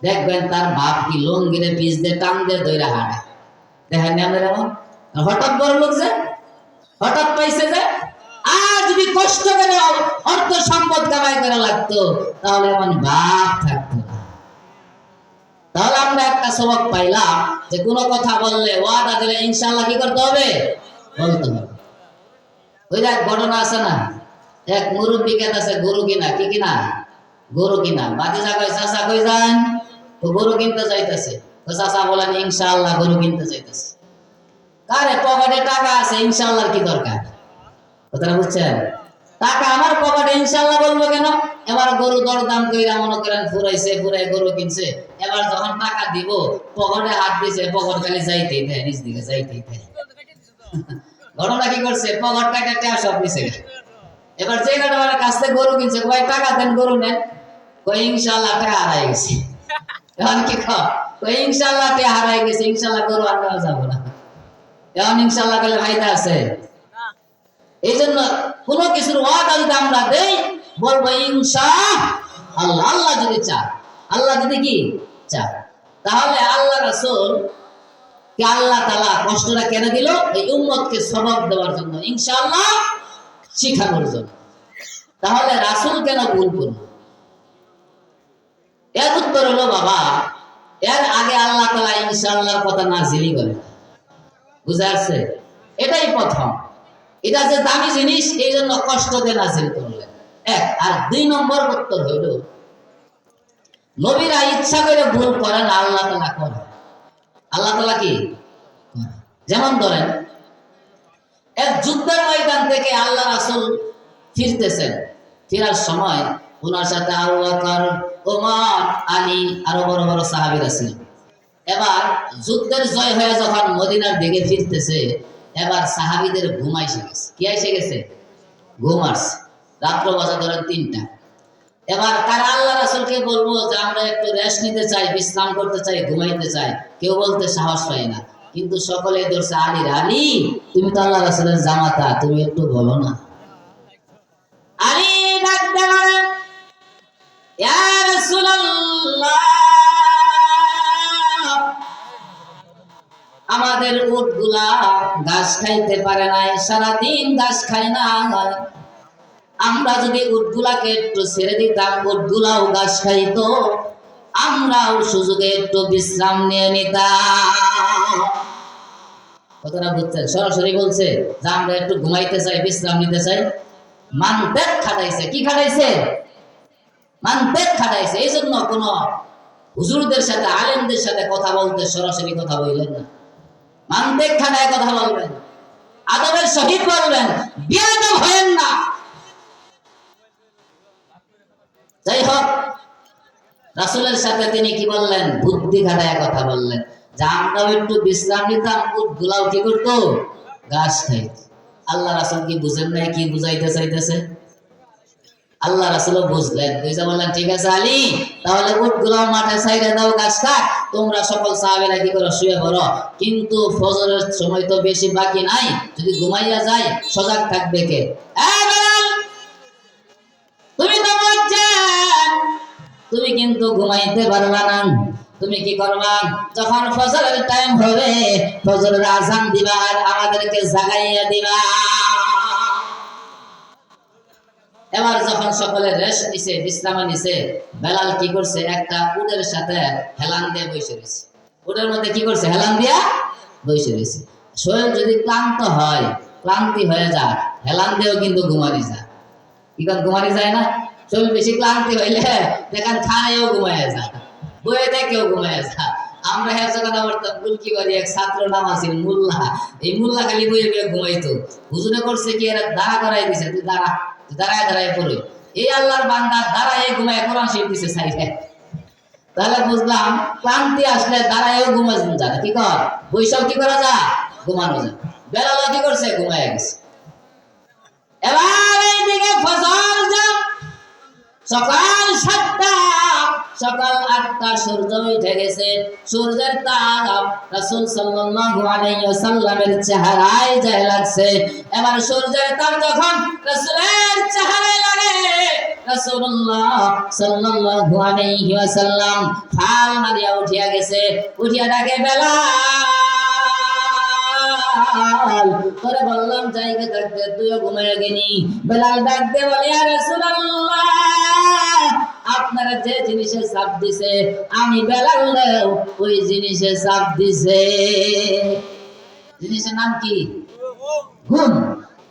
দেখবেন তার বাপ কি লঙ্গিরে পিস দিয়ে টান দিয়ে দইরা হাঁটে, দেখেন আমাদের এমন। হঠাৎ বড় লোক যে হঠাৎ পাইছে যে, আর যদি কষ্ট করে অর্থ সম্পদ কামাই করা লাগতো তাহলে এমন বাপ থাকতো না। তাহলে আমরা একটা সবক পাইলাম যে কোনো কথা বললে, ওয়াদা দিলে ইনশাআল্লাহ কি করতে হবে? বলতে হবে। ওই যে ঘটনা আছে না, এক মুরব্বী আছে গরু কিনা, কি কিনা? গরু কিনা। ভাতিজা কই চাচা কই যান? তো গরু কিনতে যাইতেছে। তো চাচা বলেন ইনশাআল্লাহ গরু কিনতে যাইতেছে। কারে পকেটে টাকা আছে, ইনশাআল্লাহর কি দরকার? কথাটা বুঝছেন? টাকা আমার পকেটে, ইনশাআল্লাহ বলবো কেন? এবার গরু দরদাম কইরা মনে করেন ফুরাইছে, ফুরাই গরু কিনছে। এবার যখন টাকা দিব পকেটে হাত দিছে, পকেট খালি যাইতেই দেয়, নিচ দিকে যাইতেই দেয়। ঘটনা কি করছে? পকেট টাকা সব নিচে। এবার যে কাটার কাছ থেকে গরু কিনছে, কয় টাকা দেন, গরু নেন। কই ইনশাআল্লাহ টাকা হারাই গেছে। এখন কি কয় ইনশাআল্লাহ টাকা হারাই গেছে, ইনশাআল্লাহ গরু আর নেওয়া যাবে না। এখন ইনশাআল্লাহ বলে ফায়দা আছে? এই জন্য কোনো কিছুর ওয়াদা যদি আমরা দেই বলবো ইনশাআল্লাহ। আল্লাহ যদি চায়, আল্লাহ যদি কি চায়, তাহলে আল্লাহ রাসূল কে আল্লাহ তাআলা কষ্টটা কেন দিল? এই উম্মতকে সবক দেওয়ার জন্য, ইনশাআল্লাহ শিখানোর জন্য। তাহলে রাসূল কেন ভুল করল? এর উত্তর হলো বাবা, এর আগে আল্লাহ তাআলা ইনশাআল্লাহর কথা নাযিলই করে। বুঝা আসছে? এটাই প্রথম। এটা যে দামি জিনিস, এই জন্য কষ্ট দিয়ে নাযিল করলেন, এক। আর দুই নম্বর উত্তর হইল, নবীরা ইচ্ছা করে ভুল করেন, আল্লাহ তাআলা করেন। আল্লাহ তাআলা কি করেন? যেমন ধরেন, এক যুদ্ধের ময়দান থেকে আল্লাহ রাসূল ফিরতেছেন, ফেরার সময় ওনার সাথে আবু বকর, ওমর, আলী আরো বড় বড় সাহাবীরা ছিলেন। এবার যুদ্ধের জয় হয়ে যখন মদিনার দিকে ফিরতেছে, এবার সাহাবীদের ঘুম এসে গেছে। কি এসে গেছে? ঘুম আসছে। রাত্র বাজে ধরেন ৩টা। এবার তারা আল্লাহ রাসূলকে বলবো যে আমরা একটু রেস্ট নিতে চাই, বিশ্রাম করতে চাই, ঘুমাইতে চাই। কেউ বলতে সাহস পায় না, কিন্তু সকলে ধরছে আলী, আলী তুমি তো আল্লাহ রাসূলের জামাতা, তুমি একটু বলো না। আলী ডাকতে বলেন, ইয়া রাসূলুল্লাহ, আমাদের উটগুলা ঘাস খাইতে পারে নাই, সারাদিন ঘাস খায় না। আমরা যদি উটগুলাকে একটু ছেড়ে দিতাম, উটগুলাও ঘাস খাইতো, আমরাও সুযোগে একটু বিশ্রাম নিয়ে নিতাম। কথাটা বুঝছেন? সরাসরি বলছে যে আমরা একটু ঘুমাইতে চাই, বিশ্রাম নিতে চাই। মানতেক খাটাইছে। কি খাটাইছে? মানতেক খাটাইছে। এই জন্য কোন হুজুরদের সাথে, আলেমদের সাথে কথা বলতে সরাসরি কথা বললেন না, মানতেক খাটায় কথা বলবেন, আদবের সহিত বলবেন, বেয়াদব হবেন না। যাই হোক, রাসূলের সাথে তিনি কি বললেন? বুদ্ধি খাটায় কথা বললেন, যে আমরাও একটু বিশ্রাম নিতাম, উটগুলাও কি করতো? ঘাস খাইত। আল্লাহ রাসূল কি বুঝেন নাই কি বুঝাইতে চাইতেছে? আল্লাহ রাসূলও বুঝলেন, বুঝা বললেন, ঠিক আছে আলী, তাহলে উটগুলাও মাঠে ছাইড়া দাও, ঘাস খাক, তোমরা সকল সাহাবীরা কি করো? শুয়ে পড়ো। কিন্তু ফজরের সময় তো বেশি বাকি নাই, যদি ঘুমাইয়া যায় সজাগ থাকবে কে? তুমি তো বলছেন তুমি কিন্তু ঘুমাইতে পারবা না। তুমি কি করবা? যখন ফজরের টাইম হবে, ফজরের আযান দিবা আর আমাদেরকে জাগাইয়া দিবা। এবার যখন সকলে রেস্ট নিছে, বিশ্রাম নিছে, বেলাল কি করছে? একটা উটের সাথে হেলান দিয়ে বসে রয়েছে। উটের মধ্যে কি করছে? হেলান দিয়া বসে রয়েছে। শরীর যদি ক্লান্ত হয়, ক্লান্তি হয়ে যায়, হেলান দিয়েও কিন্তু ঘুমানি যায়। কি কারণ ঘুমানি যায় না? শরীর বেশি ক্লান্তি হইলে দেখেন খানায়ও ঘুমাইয়া যায়, বইয়ে থেকেও ঘুমাইয়া যায়। আমরা হ্যাঁ কথা বলতাম, কি করি, এক ছাত্র নাম আছে মোল্লা, এই মোল্লা খালি বইয়ে বইয়ে ঘুমাইতো। হুজুরে করছে কি, এরা দাঁড়া করাই দিছে, তুই দাঁড়া, দাঁড়ায় দাঁড়ায় পড়ে। এই আল্লাহর বান্দা দাঁড়ায় ঘুমায়, কোরআন শরীফ দিছে সাইডে। তাহলে বুঝলাম ক্লান্তি আসলে দাঁড়ায়ও ঘুমানো যায় না। কি কর, বৈশাখ কি করা যায়? ঘুমানো যায়। বেলাল কি করছে? ঘুমায় গেছে। এবার এইদিকে ফজর যাও, সকাল 7টা, সকাল 8টা সূর্য উঠে গেছে। সূর্যের তাপ রাসূল সাল্লাল্লাহু আলাইহি ওয়াসাল্লামের চেহারায় যায় লাগছে। এবার সূর্যের তাপ যখন রাসূলের চেহারায় লাগে, রাসূলুল্লাহ সাল্লাল্লাহু আলাইহি ওয়াসাল্লাম ফাল মারিয়া উঠিয়া গেছে। উঠিয়া ডাকে, বেলাল, তোরে বললাম জায়গা থাকতে, তুইও ঘুমাইয়া গেলি। বেলাল ডাকতে বলে, ইয়া রাসূলুল্লাহ, আপনারা যে জিনিসে চাপ দিছে, আমি বেলাল ওই জিনিসে চাপ দিছে। জিনিসের নাম কি? ঘুম।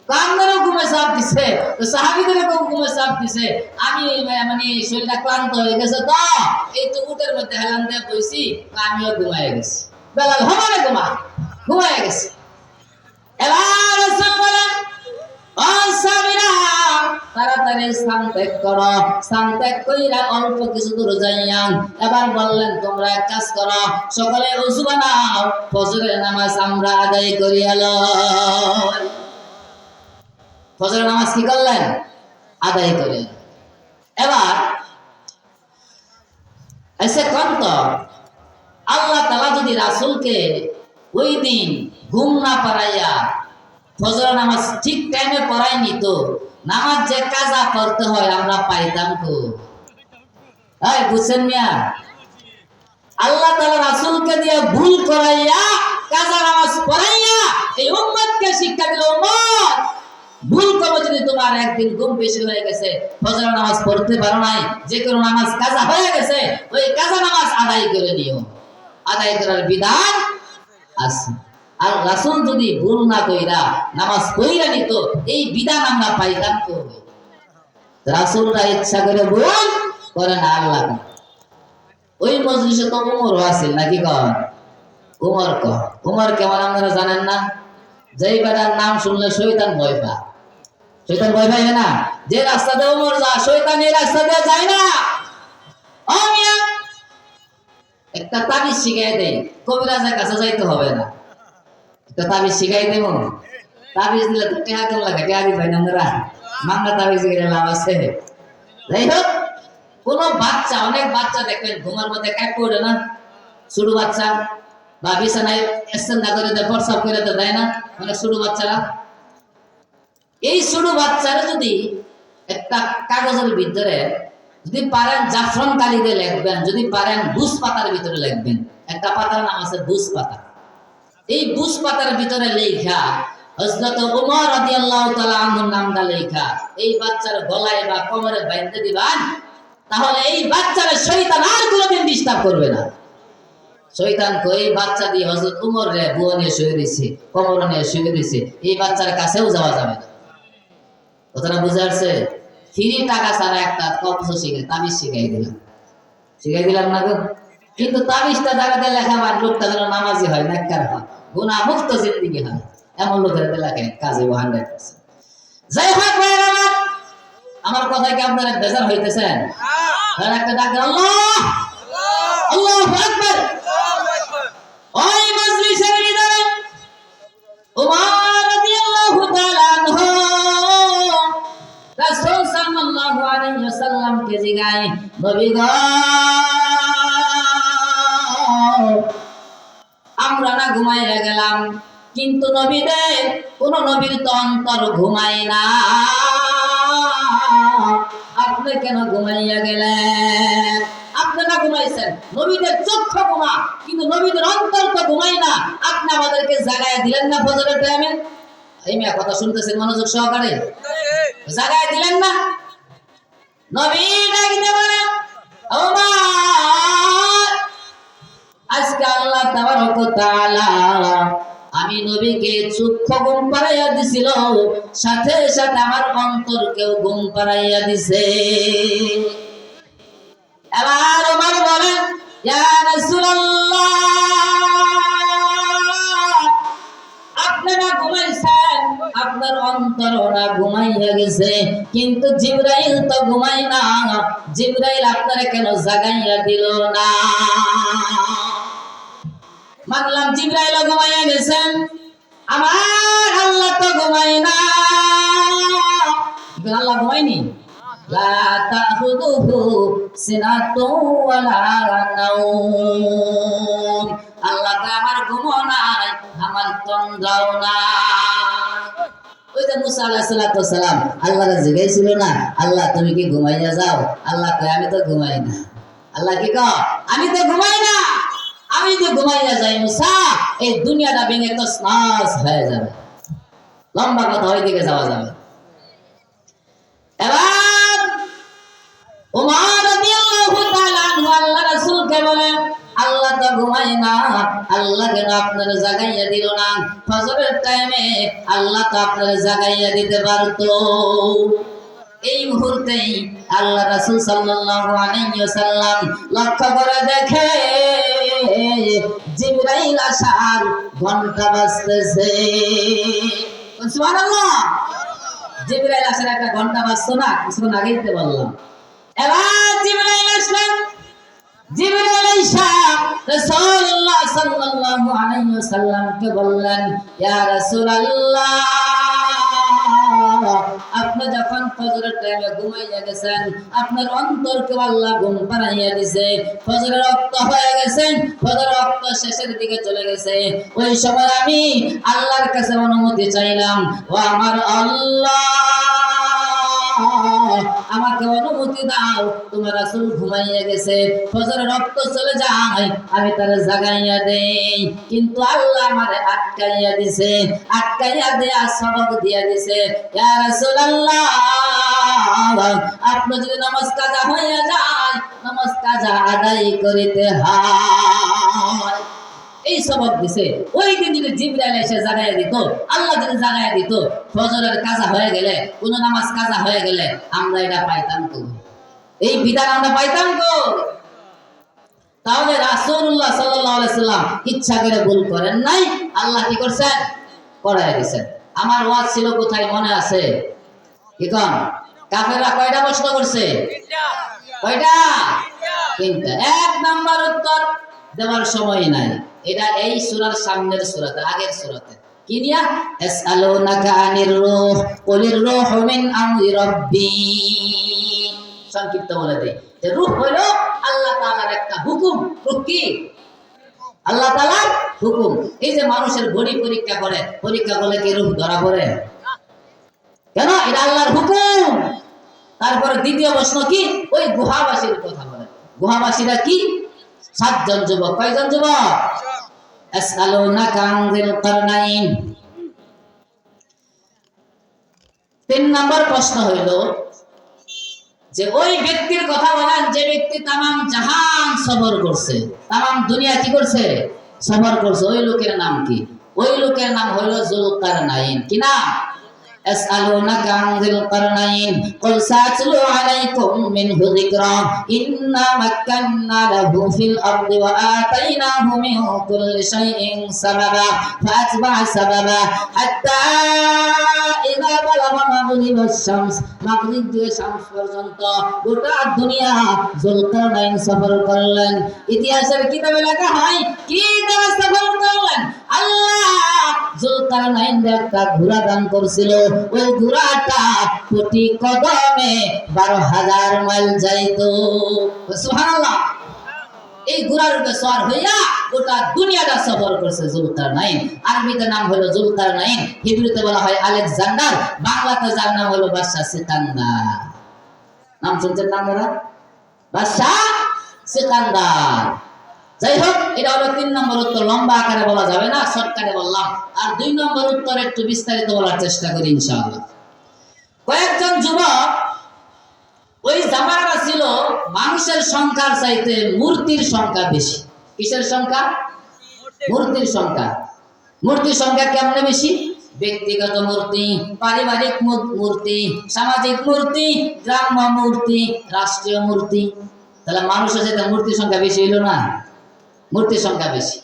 কান্দারও ঘুমে চাপ দিছে, সাহাবীদের ঘুমে চাপ দিছে। আমি মানে শরীরটা ক্লান্ত হয়ে গেছে, তো এই তো উটের মধ্যে হেলান দিয়ে বইছি, আমিও ঘুমাইয়া গেছি। বেলাল হমারে ঘুমাইয়া গেছে। এবার রাসূল বলেন, ও সাহাবীরা, তাড়াতাড়ি স্থান ত্যাগ করো। স্থান ত্যাগ কইরা অল্প কিছু দূর যাইয়া এবার বললেন, তোমরা এক কাজ করো, সকলে ওযু বানাও, ফজরের নামাজ আমরা আদায় করিয়া লই। ফজরের নামাজ কি করলেন? আদায় করে। এবার এসে কন্ত আল্লাহ তাআলা যদি রাসূলকে ওই দিন ঘুম না পারাইয়া ফজর নামাজ ঠিক টাইমে পড়াই নিত, নামাজ যে কাজা করতে হয় আমরা পাইতাম তো। এই বুঝছেন মিয়া? আল্লাহ তাআলা রাসূলকে দিয়ে ভুল করাইয়া কাজা নামাজ পড়াইয়া এই উম্মতকে শিক্ষা দিল, উম্মত ভুল করে যদি তোমার একদিন ঘুম বেশি হয়ে গেছে, ফজর নামাজ পড়তে পারো নাই, যে কোনো নামাজ কাজা হয়ে গেছে, ওই কাজা নামাজ আদায় করে নিও। আদায় করার বিধান আছে। আর রাসূল যদি ভুল না কইরা নামাজ পড়িয়া নিত, এই বিধান আমরা পাইতাম কই? রাসূলরা ইচ্ছা করে ভুল করে না, আল্লাহ। ওই মজলিসে তো উমর আছে নাকি? কন উমর কেমন আপনারা জানেন না? যেই বেটার নাম শুনলে শয়তান ভয় পায়। শয়তান ভয় পায় না? যে রাস্তা দিয়ে উমর যায়, শয়তান এই রাস্তা দিয়ে যায় না। একটা তাবিজ শিখাই দেয়, কবিরাজের কাছে যাইতে হবে না। একটা তাবিজ শিখাই দেব, তাবিজ দিলে তো টেহা কেমন লাগে? টেহা দিবেন আপনারা? মাংনা তাবিজ গেলে লাভ আছে? যাই হোক, কোন বাচ্চা, অনেক বাচ্চা দেখবেন ঘুমার মধ্যে কাট পড়ে না, ছোট বাচ্চা, বা বিছানায় না করে দেয়, প্রস্রাব করে দেয় না অনেক ছোট বাচ্চারা। এই ছোট বাচ্চারা যদি একটা কাগজের ভিতরে যদি পারেন জাফরান কালি দিয়ে লিখবেন, যদি পারেন বুস পাতার ভিতরে লিখবেন। একটা পাতার নাম আছে বুস পাতা। এই বুস পাতার ভিতরে লেখা হযরত ওমর রাদিয়াল্লাহু তাআলা আনহুর নামটা লেখা এই বাচ্চার গলায় বা কোমরে বাঁধতে দিবেন, তাহলে এই বাচ্চারে শয়তান আর কোনোদিন ডিস্টার্ব করবে না। শয়তান কই বাচ্চা দিয়ে হযরত ওমর রে বুয়া নিয়ে শুয়ে দিয়েছে, কোমর নিয়ে শুয়ে দিয়েছে, এই বাচ্চার কাছেও যাওয়া যাবে না। কথাটা বুঝে আসছে? ফ্রি টাকা ছাড়া একটা কবজ শিখে তাবিজ শিখাই দিলাম না গো। কিন্তু তাবিজটা জায়গাতে লেখা হয় লোকটা যেন নামাজি হয়, নেককার হয়, গুনাহ মুক্ত জিন্দেগি হয়, এমন লোকের লেখে কাজে 100%। যাই হোক ভাইরা, আমার কথা কি আপনারা বেজার হইতেছেন? আর একটা ডাক আল্লাহ, আল্লাহু আকবার। ওই মজলিসের ভিতরে ওমর রাদিয়াল্লাহু তাআলা আনহু রাসূল সাল্লাল্লাহু আলাইহি ওয়াসাল্লামকে জিগায়, নবী গো, আমরা না ঘুমাইয়া গেলাম, কিন্তু নবীদের কোন নবীর তো অন্তর ঘুমায় না, আপনি কেন ঘুমাইয়া গেলেন? আপনি না ঘুমাইছেন, নবীদের চক্ষু ঘুমা, কিন্তু নবীদের অন্তর তো ঘুমাই না, আপনি আমাদেরকে জাগায় দিলেন না ফজরের টাইমে? এই মেয়ে কথা শুনতেছেন মনোযোগ সহকারে? জাগায় দিলেন না? নবী ডাকতে বলে, ওমর, আজকে আল্লাহ তাবারক ওয়া তাআলা আমি নবীকে চক্ষু ঘুম পাড়াইয়া দিছিল, সাথে সাথে আমার অন্তরকেও ঘুম পাড়াইয়া দিছে। এবার ওমর বলেন, ইয়া রাসূলুল্লাহ, আপনি না ঘুমাইছেন, আপনার অন্তর না ঘুমাইয়া গেছে, কিন্তু জিবরাইল তো ঘুমাই না, জিবরাইল আপনারে কেন জাগাইয়া দিল না? মানলাম জিবরাইল ঘুমাইয়া গেছেন, আমার আল্লাহ তো ঘুমাই না। আল্লাহ ঘুমায়নি? লা তাখুযুহু সিনাতুন ওয়ালা নাওম। আল্লাহ তো আমার ঘুমও নাই, আমার তন্দ্রাও নাই। ওই যে মুসা আলাইহিস সালাম আল্লাহরে জিজ্ঞাসিল না, আল্লাহ তুমি কি ঘুমাইয়া যাও? আল্লাহ কয় আমি তো ঘুমাই না। আল্লাহ কি কয়? আমি তো ঘুমাই না। আমি তো ঘুমাইয়া যাই মুসা, এই দুনিয়াটা ভেঙে তছনছ হয়ে যাবে। লম্বা কথা, ওই দিকে যাওয়া যাবে। এবার ওমর রাদিয়াল্লাহু তাআলা আনহু আল্লাহ রাসূলকে বলে, আল্লাহ তো ঘুমায় না, আল্লাহ কেন আপনার জাগাইয়া দিল না? ফজরের টাইমে আল্লাহ তো আপনার জাগাইয়া দিতে পারতো। এই মুহূর্তেই আল্লাহ রাসূল সাল্লাল্লাহু আলাইহি ওয়াসাল্লাম লক্ষ্য করে দেখে জিবরাইল আসার ঘন্টা বাজতেছে। সুবহানাল্লাহ, জিবরাইল আসার একটা ঘন্টা বাজতো না, কিছুক্ষণ আগেই তো বললাম। এবার জিবরাইল আসলেন, জিবরাইল আইসা রাসূলুল্লাহ সাল্লাল্লাহু আলাইহি ওয়াসাল্লামকে বললেন, ইয়া রাসূলুল্লাহ, আপনি যখন ফজরের টাইমে ঘুমাইয়া গেছেন, আপনার অন্তরকে আল্লাহ ঘুম পাড়াইয়া দিয়েছে, ফজরের ওয়াক্ত হয়ে গেছে, ফজরের ওয়াক্ত শেষের দিকে চলে গেছে। ওই সময় আমি আল্লাহর কাছে অনুমতি চাইলাম, ও আমার আল্লাহ, আমাকে অনুমতি দাও, তোমার রাসূল ঘুমাইয়া গেছে, ফজরের রক্ত চলে যায়, আমি তার জাগাইয়া দেই, কিন্তু আল্লাহ আমারে আটকাইয়া দিছে, আটকাইয়া দেয়া সবক দিয়া দিছে, ইয়া রাসূলুল্লাহ আপনি যদি নামাজ কাজা হইয়া যায়, নামাজ কাজা আদায় করিতে হয়। এই সবক দিছে। ওই দিন যদি জিবরাইল এসে জাগাইয়া দিত, আল্লাহ যদি জাগাইয়া দিত, ফজরের কাজা হয়ে গেলে, কোন নামাজ কাজা হয়ে গেলে, আমরা এটা পাইতাম তো, এই বিধান আমরা পাইতাম তো। তাহলে রাসূলুল্লাহ সাল্লাল্লাহু আলাইহি সাল্লাম ইচ্ছা করে ভুল করেন নাই, আল্লাহ কি করছেন? করায় দিয়েছেন। আমার ওয়াজ ছিল কোথায় মনে আছে? কি কোন? কাফেররা কয়টা প্রশ্ন করছে? কয়টা? তিনটা। এক নাম্বার উত্তর দেওয়ার সময় নাই, এটা এই সূরার সামনের সূরাতে, আগের সূরাতে কি নিয়া? ইয়াসআলুনাকা আনির রূহ কুলির রূহু মিন আমরি রাব্বি। সংক্ষিপ্ত বলে দেই যে রূহ হলো আল্লাহ তাআলার একটা হুকুম। রূহ কি? আল্লাহ তাআলার হুকুম। এই যে মানুষের বডি পরীক্ষা করে, পরীক্ষা করলে কি রূহ ধরা পড়ে? কেন? এটা আল্লাহর হুকুম। তারপরে দ্বিতীয় প্রশ্ন কি? ওই গুহাবাসীর কথা বলে। গুহাবাসীরা কি? 7 জন যুবক। কয়জন যুবক? আসআলুনাকা আনযিল কারনাইন। 3 নম্বর প্রশ্ন হইল যে ওই ব্যক্তির কথা বলেন যে ব্যক্তি তামাম জাহান সফর করছে, তামাম দুনিয়া কি করছে? সফর করছে। ওই লোকের নাম কি? ওই লোকের নাম হইল যুলকারনাইন। কি নাম? আসআলুনাকা আনযিল কারনাইন কুল সাতলু আলাইকুম মিনহু যিকরা ইন্না মাক্কান্না লাহু ফিল আরদি ওয়া আতাইনাহু মিন কুল্লি শাইইন সাবাবা ফাতবা'a সাবাবা হাত্তা ইযা বালাগা মাগরিবাশ শামস, মাগরিব থেকে শামস পর্যন্ত গোটা দুনিয়া যুলকারনাইন সফর করলেন। ইতিহাসের কিতাবে লেখা হয় কি দ্বারা সফর করলেন? আল্লাহ যুলকারনাইন একটা ঘোড়া দান করছিল, ওই ঘোড়াটা প্রতি কদমে 12,000 মাইল যাইতো। সুবহানাল্লাহ। এই ঘোড়ার উপরে সওয়ার হইয়া গোটা দুনিয়াটা সফর করছে যুলকারনাইন। আরবিতে নাম হলো যুলকারনাইন, হিব্রুতে বলা হয় আলেকজান্ডার, বাংলাতে যার নাম হলো বাদশা সিকান্দার। নাম শুনছেন না আপনারা? বাদশা সিকান্দার। যাই হোক, এটা হলো 3 নম্বর উত্তর। লম্বা আকারে বলা যাবে না, শর্টকাটে বললাম। আর 2 নম্বর উত্তর একটু বিস্তারিত বলার চেষ্টা করি ইনশাআল্লাহ। কয়েকজন যুবক, ওই জামানাটা ছিল মানুষের সংখ্যার চাইতে মূর্তির সংখ্যা বেশি। কিসের সংখ্যা? মূর্তির সংখ্যা। মূর্তির সংখ্যা কেমনে বেশি? ব্যক্তিগত মূর্তি, পারিবারিক মূর্তি, সামাজিক মূর্তি, গ্রাম্য মূর্তি, রাষ্ট্রীয় মূর্তি। তাহলে মানুষের চাইতে মূর্তির সংখ্যা বেশি হইল না? মূর্তির সংখ্যা বেশি।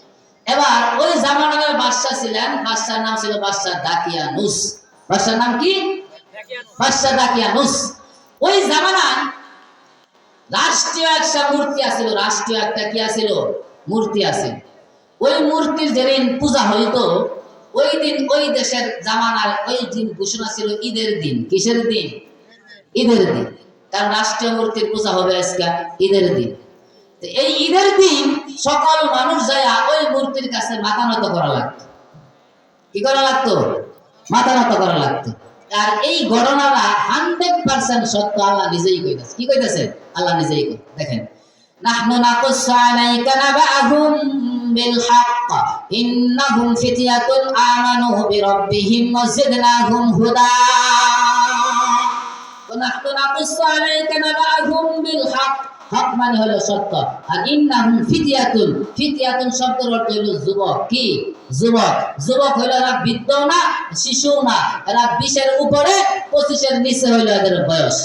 এবার ওই জামানার বাদশা ছিলেন, বাদশার নাম ছিল বাদশা দাকিয়ানুস। বাদশার নাম কি? বাদশা দাকিয়ানুস। ওই জামানায় রাষ্ট্রীয় একটা মূর্তি আছিল, রাষ্ট্রীয় একটা কি আছিল? মূর্তি আছে। ওই মূর্তির যেদিন পূজা হইতো, ওই দিন ওই দেশের জামানার ওই দিন ঘোষণা ছিল ঈদের দিন। কিসের দিন? ঈদের দিন। কারণ রাষ্ট্রীয় মূর্তির পূজা হবে আজকে ঈদের দিন। এই ঈদের দিন সকল মানুষ যায় ওই মূর্তির কাছে মাথা নত করা লাগতো। কি করা লাগতো? মাথা নত করা লাগতো। আর এই ঘটনাটা 100% সত্য। আল্লাহ নিজেই কইতাছে। কি কইতাছে? আল্লাহ নিজেই কই। দেখেন, নাহনু নাকুসসু আলাইকা নাবাহুম বিল হক ইন্নাহুম ফিতয়াতুন আমানু বিরাব্বিহিম ওয়াজিদনাহুম হুদা। নাহনু নাকুসসু আলাইকা নাবাহুম বিল হক, হক মানে হলো সত্য। আর ইন্নাহুম ফিতয়াতুন, ফিতয়াতুন শব্দের অর্থ হলো যুবক। কি? যুবক। যুবক হলো এরা বৃদ্ধ না, শিশু না, এরা 20 এর উপরে, 25 এর নিচে হইলো এদের বয়স।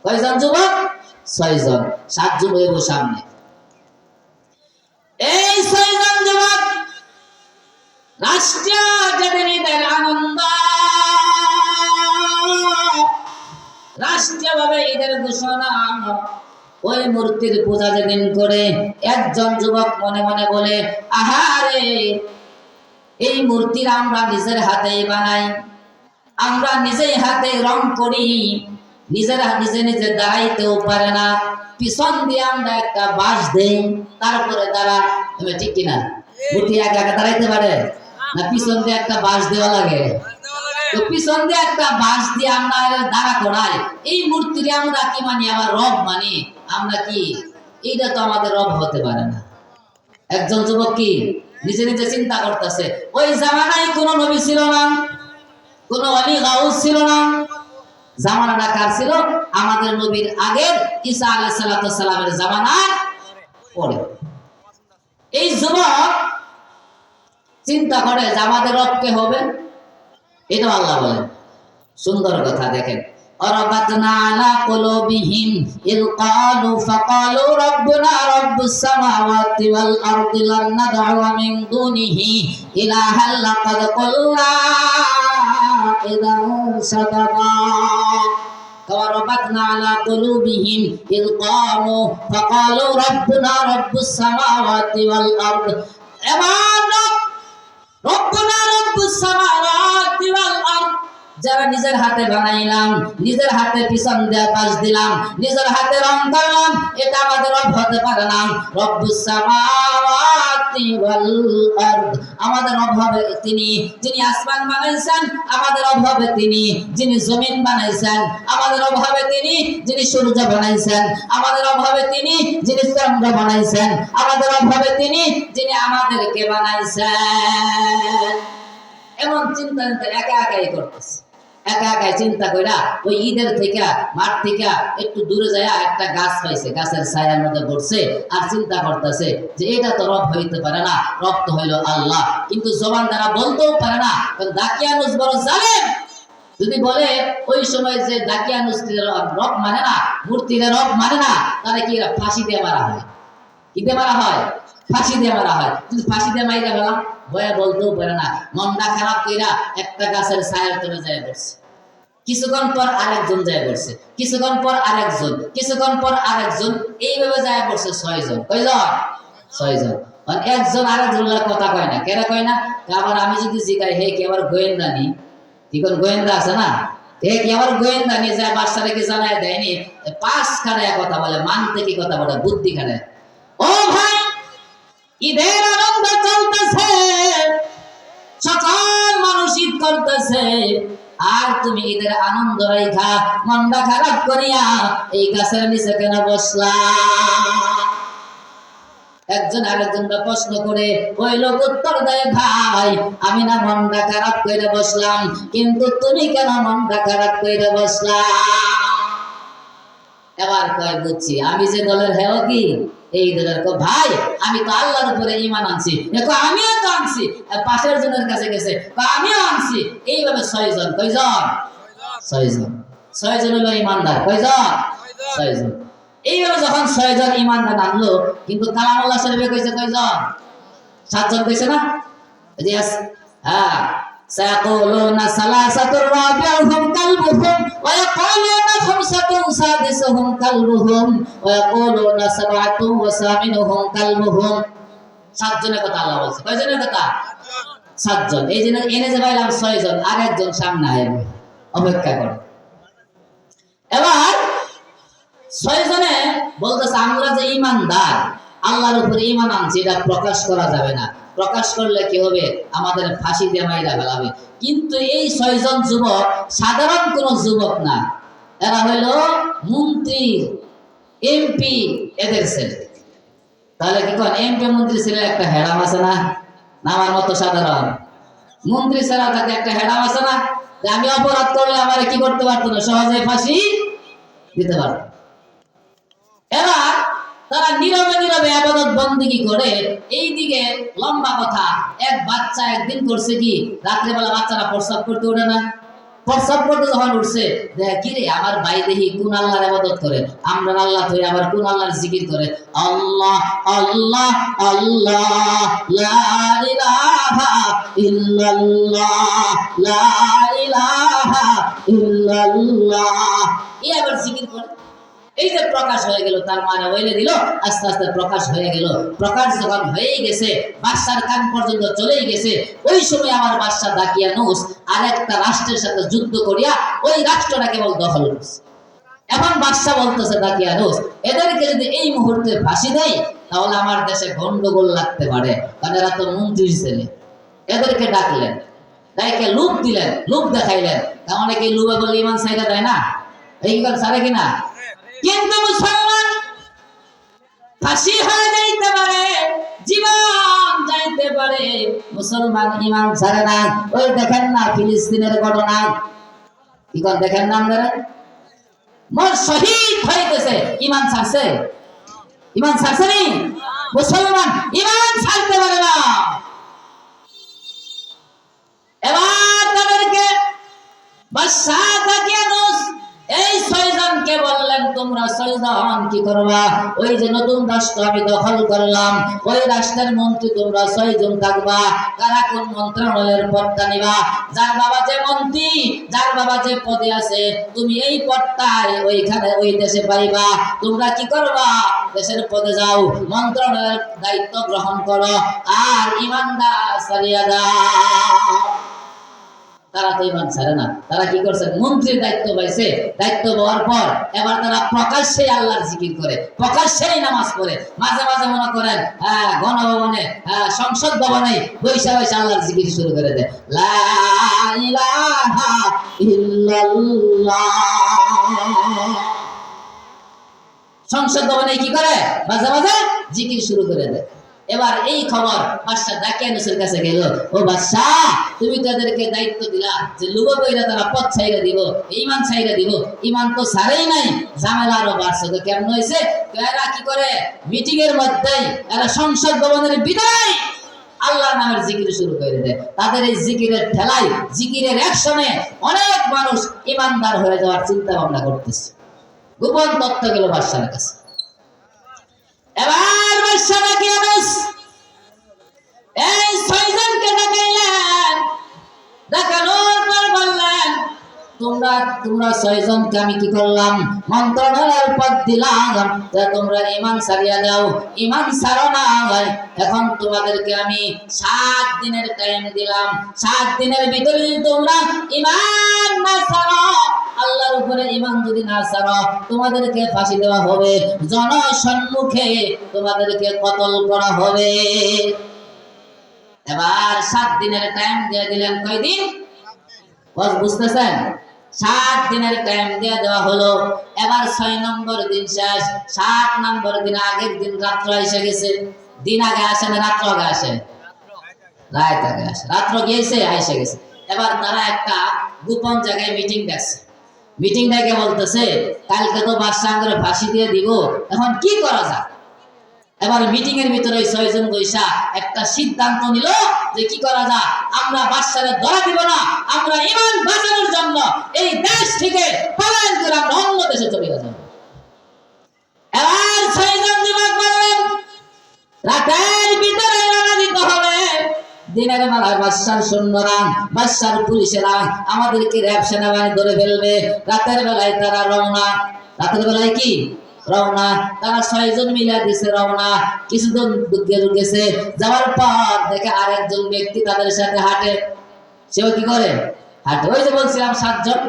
কয়জন যুবক? 6 জন। 7 জন হইব সামনে। এই 6 জন যুবক রাষ্ট্রীয় যেদিন ঈদের আনন্দ, রাষ্ট্রীয়ভাবে ঈদের ঘোষণা, ওই মূর্তির পূজা যেদিন করে, একজন যুবক মনে মনে বলে, আহারে এই মূর্তির আমরা নিজের হাতেই বানাই, আমরা নিজেই হাতে রং করি, নিজেরা নিজে নিজে দাঁড়াইতেও পারে না, পিছন দিয়ে আমরা একটা বাঁশ দেই, তারপরে দাঁড়া। তুমি ঠিক কিনা? মূর্তি একা একা দাঁড়াইতে পারে না? পিছন দিয়ে একটা বাঁশ দেওয়া লাগে। তো পিছন দিয়ে একটা বাঁশ দিয়ে আমরা দাঁড়া করাই, এই মূর্তিকে আমরা কি মানি? আবার রব মানি আমরা কি? এইটা তো আমাদের রব হতে পারে না। একজন যুবক কি নিজে নিজে চিন্তা করতেছে, ওই জামানায় কোনো নবী ছিল না, কোনো ওলি গাউস ছিল না। জামানাটা কার ছিল? আমাদের নবীর আগের ঈসা আলাইহিস সালামের জামানার পরে। এই যুবক চিন্তা করে যে আমাদের রব কে হবে? এটা আল্লাহ বলেন। সুন্দর কথা দেখেন, অরাবাতনা আলা কুলুবিহিম ইল ক্বালু ফাকালু রাব্বুনা রাব্বুস সামাওয়াতি ওয়াল আরদি লান নাদ'উ মিন দুনিহি ইলাহা লাকাদ কুল্লা ইযান সাদাদা। وربطنا على قلوبهم إذ قاموا فقالوا ربنا رب السماوات والأرض ربنا رب السماوات والأرض। যারা নিজের হাতে বানাইলাম, নিজের হাতে পিছন দিয়ে পাশ দিলাম, নিজের হাতে রং করলাম, এটা আমাদের রব হতে পারে না। রব্বুস সামাওয়াতি ওয়াল আরদ, আমাদের রব হবে তিনি যিনি আসমান বানাইছেন, আমাদের রব হবে তিনি যিনি জমিন বানাইছেন, আমাদের রব হবে তিনি যিনি সূর্য বানাইছেন, আমাদের রব হবে তিনি যিনি চন্দ্র বানাইছেন, আমাদের রব হবে তিনি যিনি আমাদেরকে বানাইছেন। এমন চিন্তা একা একাই করতেছে, একা একাই চিন্তা কইরা ওই ঈদের থেকে মাঠ থেকে একটু দূরে যায় একটা গাছ পাইছে, গাছের ছায়ার মধ্যে বসছে আর চিন্তা করতেছে যে এটা তো রব হইতে পারে না, রব তো হইল আল্লাহ। কিন্তু জবান দ্বারা বলতেও পারে না, কারণ দাকিয়ানুস বড় জালেম। যদি বলে ওই সময় যে দাকিয়ানুস রব মানে না, মূর্তির রব মানে না, তাহলে কি ফাঁসি দিয়ে মারা হয়। কি দিয়ে মারা হয়? ফাঁসি দিয়ে মারা হয়। কিন্তু ফাঁসি দিয়ে মাইরা গেলাম বয়া বলতেও পারে না, মনটা খারাপ কইরা একটা গাছের ছায়ার তলে যায় বসছে। কিছুক্ষণ পর আরেকজন যায় বসছে, কিছুক্ষণ পর আরেকজন, কিছুক্ষণ পর আরেকজন, এইভাবে যায় বসছে 6 জন। কয়জন? 6 জন। একজন আরেকজনের কথা কয় না। কেন কয় না? আবার আমি যদি জিগাই হে কি আবার গোয়েন্দা নি, কি কোন গোয়েন্দা আছে না, হে কি আবার গোয়েন্দা নি যায় বাচ্চাটাকে জানায় দেয়নি, 5 খানে কথা বলে, মানতে কি কথা বলে, বুদ্ধি খানে। ও ভাই, ঈদের আনন্দ চলতেছে, সকল মানুষ ঈদ করতেছে, আর তুমি ঈদের আনন্দ রাইখা মনটা খারাপ করিয়া এই গাছের নিচে কেন বসলা? একজন আরেকজনকে প্রশ্ন করে ওই লোক উত্তর দেয়, ভাই আমি না মনটা খারাপ করে বসলাম, কিন্তু তুমি কেন মনটা খারাপ করে বসলা? এবার কয় বুঝছি, আমি যে দলের হেও কি এই দলের। ভাই আমি তো আল্লাহর উপরে ঈমান আনছি। দেখো আমিও তো আনছি। পাশের জনের কাছে গেছে, আমিও আনছি। এইভাবে 6 জন। কয়জন? 6 জন। 6 জন হলো ঈমানদার। কয়জন? 6 জন। এইভাবে যখন 6 জন ঈমানদার আনলো, কিন্তু কালামুল্লাহ শরীফে কইছে কয়জন? 7 জন কইছে না? হ্যাঁ, سيقولون ثلاثة رابعهم كلبهم ويقولون خمسة سادسهم كلبهم ويقولون سبعة وثامنهم كلبهم। 7 জনের কথা আল্লাহ বলছে। কয় জনের কথা? 7 জন। এই জন্য এনে যে পাইলাম 6 জন, আর একজন সামনে আসবে, অপেক্ষা করে। এবার 6 জনে বলতেছে আমরা যে ঈমানদার, আল্লাহর উপরে ঈমান আনছি, এটা প্রকাশ করা যাবে না। প্রকাশ করলে কি হবে? আমাদের ফাঁসি দিয়ে মাইরা ফেলাবে। কিন্তু এই 6 জন যুবক সাধারণ কোন যুবক না, এরা হইল মন্ত্রী, এমপি, এদের ছেলে। তাহলে কি কোন এমপি মন্ত্রী ছেলে একটা হেডাম আছে না? আমার মতো সাধারণ মন্ত্রী ছেলে তাকে একটা হেডাম আছে না? আমি অপরাধ করলে আমার কি করতে পারতো না, সহজে ফাঁসি দিতে পারত। এবার তারা নীরবে নীরবে ইবাদত বন্দেগী করে। এইদিকে লম্বা কথা, এক বাচ্চা একদিন করছে কি, রাত্রেবেলা বাচ্চারা প্রস্রাব করতে ওঠে না, প্রস্রাব করতে যখন উঠছে, দেখ কি রে আমার ভাই দেখি কোন আল্লাহর ইবাদত করে, আমরা আল্লাহ ধরে আবার কোন আল্লাহর জিকির করে, আল্লাহ আল্লাহ আল্লাহ লা ইলাহা ইল্লাল্লাহ লা ইলাহা ইল্লাল্লাহ, এই আবার জিকির করে। এই যে প্রকাশ হয়ে গেল, তার মানে হইলে দিল, আস্তে আস্তে প্রকাশ হয়ে গেল। প্রকাশ যখন হয়েই গেছে, বাদশার কান পর্যন্ত চলেই গেছে, ওই সময় আমার বাদশা দাকিয়ানুস আরেকটা রাষ্ট্রের সাথে যুদ্ধ করিয়া ওই রাষ্ট্রটা কেবল দখল করছে। এখন বাদশা বলতেছে দাকিয়ানুস, এদেরকে যদি এই মুহূর্তে ফাঁসি দেয় তাহলে আমার দেশে গন্ডগোল লাগতে পারে, কারণ এরা তো মন্ত্রীর ছেলে। এদেরকে ডাকলেন, তাইকে লোভ দিলেন, লোভ দেখাইলেন। অনেকে লোভে বললে ইমান সাইরা দেয় না, এই কথা সারে কিনা? কিন্তু মুসলমান ফাঁসি হয়ে যাইতে পারে, জীবন যাইতে পারে, মুসলমান ইমান ছাড়ে না। ওই দেখেন না ফিলিস্তিনের ঘটনা, কি কর দেখেন না আপনারা, মোর শহীদ হইতেছে, ইমান ছাড়ছে? ইমান ছাড়ছে নি? মুসলমান ইমান ছাড়তে পারে না। এবার তাদেরকে বাদশাহ তাকিয়ে এই 6 জনকে বললেন, তোমরা 6 জন কি করবা? ওই যে নতুন রাষ্ট্র আমি দখল করলাম, ওই রাষ্ট্রের মন্ত্রী তোমরা 6 জন থাকবা। কারা কোন মন্ত্রণালয়ের পদটা নিবা? যার বাবা যে মন্ত্রী, যার বাবা যে পদে আছে, তুমি এই পদটায় ওইখানে ওই দেশে পাইবা। তোমরা কি করবা? দেশের পদে যাও, মন্ত্রণালয়ের দায়িত্ব গ্রহণ করো, আর ইমানদার ছাড়িয়া দাও। তারা তো ইমান ছাড়ে না। তারা কি করছে? মন্ত্রীর দায়িত্ব পাইছে, দায়িত্ব পাওয়ার পর এবার তারা প্রকাশ্যে আল্লাহর জিকির করে, প্রকাশ্যেই নামাজ পড়ে। মাঝে মাঝে মনে করেন গণভবনে, সংসদ ভবনে বৈশা বৈশা আল্লাহর জিকির শুরু করে দেয়, লা ইলাহা ইল্লাল্লাহ। সংসদ ভবনে কি করে? মাঝে মাঝে জিকির শুরু করে দেয়। এবার এই খবর বাদশা দাকিয়ানুসের কাছে গেল, ও বাদশাহ, তুমি তাদেরকে দায়িত্ব দিলা যে লুব কইরা তারা পথ ছাইরা দিব, ঈমান ছাইরা দিব, ঈমান তো ছাড়েই নাই, ঝামেলা আরো বাড়ছে। তো কেমন হইছে? এরা কি করে? মিটিং এর মধ্যেই এরা সংসদ ভবনের বিদায় আল্লাহর নামের জিকির শুরু করে দেয়। তাদের এই জিকিরের ঠেলায়, জিকিরের অ্যাকশনে অনেক মানুষ ঈমানদার হয়ে যাওয়ার চিন্তা ভাবনা করতেছে। গোপন তথ্য গেল বাদশার কাছে। এবার বাদশা দাকিয়ানুস এই 6 জনকে ডাকাইলেন, ডাকানোর পর বললেন, তোমরা 6 জনকে আমি কি করলাম? মন্ত্রণালয়ের পদ দিলাম, তোমরা ঈমান ছাড়িয়া দাও। ঈমান ছাড়ো না, এখন তোমাদেরকে আমি 7 দিনের টাইম দিলাম। 7 দিনের ভিতরে তোমরা ঈমান না ছাড়ো, আল্লাহর উপরে ঈমান যদি না ছাড়ো, তোমাদেরকে ফাঁসি দেওয়া হবে, জনসম্মুখে তোমাদেরকে কতল করা হবে। এবার 7 দিনের টাইম দিয়ে দিলেন। কয়দিন? বুঝতেছেন? 7 দিনের টাইম দিয়ে দেওয়া হলো। এবার 6 নম্বর দিন শেষ। 7 নম্বর দিন আগের দিন রাত্র এসে গেছে। দিন আগে আসে না, রাত্র আগে আসে? রাত আগে আসে। রাত্র গিয়েছে, এসে গেছে। এবার তারা একটা গোপন জায়গায় মিটিং ডাকছে। মিটিং ডেকে বলতেছে, কালকে তো বাদশা আঙ্গুরে ফাঁসি দিয়ে দিব, এখন কি করা যায়? এবার মিটিং এর ভিতরে 6 জন বৈশা একটা সিদ্ধান্ত নিল যে কি করা যায়, আমরা বাদশারে ধরা দিব না, আমরা ঈমান বাঁচানোর জন্য এই দেশ থেকে পলায়ন করে আমরা অন্য দেশে চলে যাব। এবার 6 জন যুবক বললেন, রাতের ভিতরে রওনা দিতে হবে। দিনের বেলায় বাদশার সৈন্যরা, বাদশার পুলিশেরা আমাদেরকে র‍্যাব সেনাবাহিনী ধরে ফেলবে। রাতের বেলায় তারা রওনা। রাতের বেলায় কি রওনা? তারা 6 জন মিলে দিছে রওনা। কিছুদিন গেছে, যাওয়ার পর দেখে আরেকজন ব্যক্তি তাদের সাথে হাঁটে। সেও কি করে? হাঁটে। ওই যে বলছিলাম 7 জন,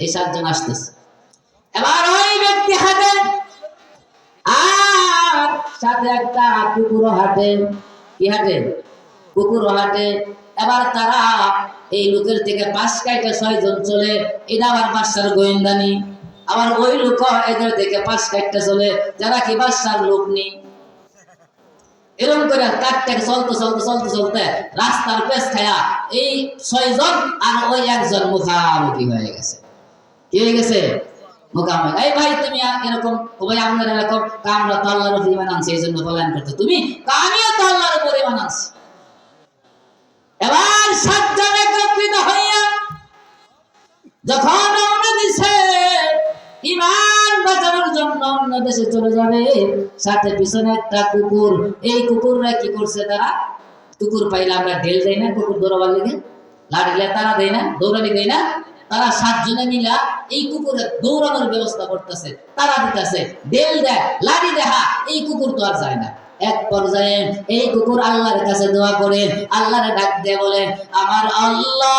এই 7 জন আসতেছে। এবার ওই ব্যক্তি হাঁটে, আর সাথে একটা কুকুরও হাঁটে। কি হাঁটে? কুকুর হাঁটে। এবার তারা এই লোকের থেকে 5 কাইটা 6 জন চলে। এটা আবার বাদশার গোয়েন্দানি। আবার ওই লোক এদের থেকে 5 কাইটা চলে, যারা কি বাদশার লোক নেই। এরকম করে কাটটাকে চলতে চলতে চলতে চলতে রাস্তার পেছ খায়া এই 6 জন আর ওই একজন মুখামুখি হয়ে গেছে। কি হয়ে গেছে? মুখামুখি। এই ভাই তুমি এরকম, ও ভাই আপনার এরকম, আমরা তো আল্লাহর উপর ঈমান আনছি, এই জন্য পলায়ন করতে। তুমি? আমিও তো আল্লাহর উপর ঈমান আনছি। এবার 7 জন একত্রিত হইয়া যখন রওনা দিছে ঈমান বাঁচানোর জন্য অন্য দেশে চলে যাবে, সাথে পিছনে একটা কুকুর। এই কুকুররা কি করছে? তারা কুকুর পাইলে আমরা ঢেল দেই না, কুকুর দৌড়াবার লেগে লাঠি তারা দেয় না, দৌড়ানি দেয় না। তারা 7 জনে মিলা এই কুকুরের দৌড়ানোর ব্যবস্থা করতেছে, তারা দিতেছে, ঢেল দেয়, লাঠি দেখা। এই কুকুর তো আর যায় না। এক পর্যায়ে এই কুকুর আল্লাহর কাছে দোয়া করে, আল্লাহরে ডাক দিয়ে বলে, আমার আল্লাহ,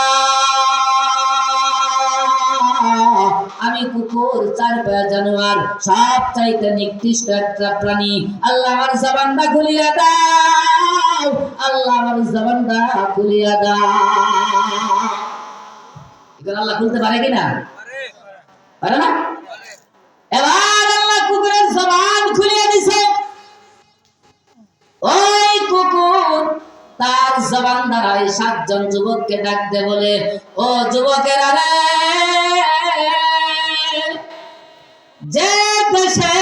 আমি কুকুর 4 পায়া জানোয়ার, সব চাইতে নিকৃষ্ট একটা প্রাণী। আল্লাহ আমার জবানটা খুলিয়া দাও, আল্লাহ আমার জবানটা খুলিয়া দাও। এখন আল্লাহ খুলতে পারে কিনা? পারে না? এবার আল্লাহ কুকুরের জবান খুলে দিছে। ওই কুকুর তার জবান দ্বারাই 7 জন যুবককে ডাকতে বলে, ও যুবকেরা রে, যে দেশে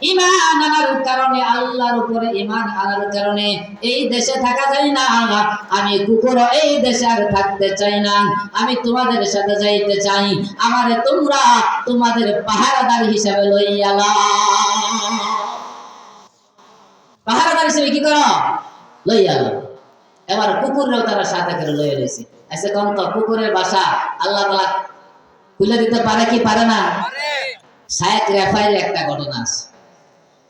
ঈমান আনার কারণে, আল্লাহর উপরে ঈমান আনার কারণে এই দেশে থাকা যায় না, আমি কুকুর এই দেশে আর থাকতে চাই না, আমি তোমাদের সাথে যাইতে চাই, আমারে তোমরা তোমাদের পাহারাদার হিসেবে লইয়া নাও। পাহারাদার হিসেবে কি করো? লইয়া নাও। এবার কুকুরেও তারা সাথে করে লইয়া লইছে। এসে কোন তো কুকুরের বাসা আল্লাহ তাআলা খুলে দিতে পারে কি পারে না? শায়েখ রেফাইর একটা ঘটনা আছে।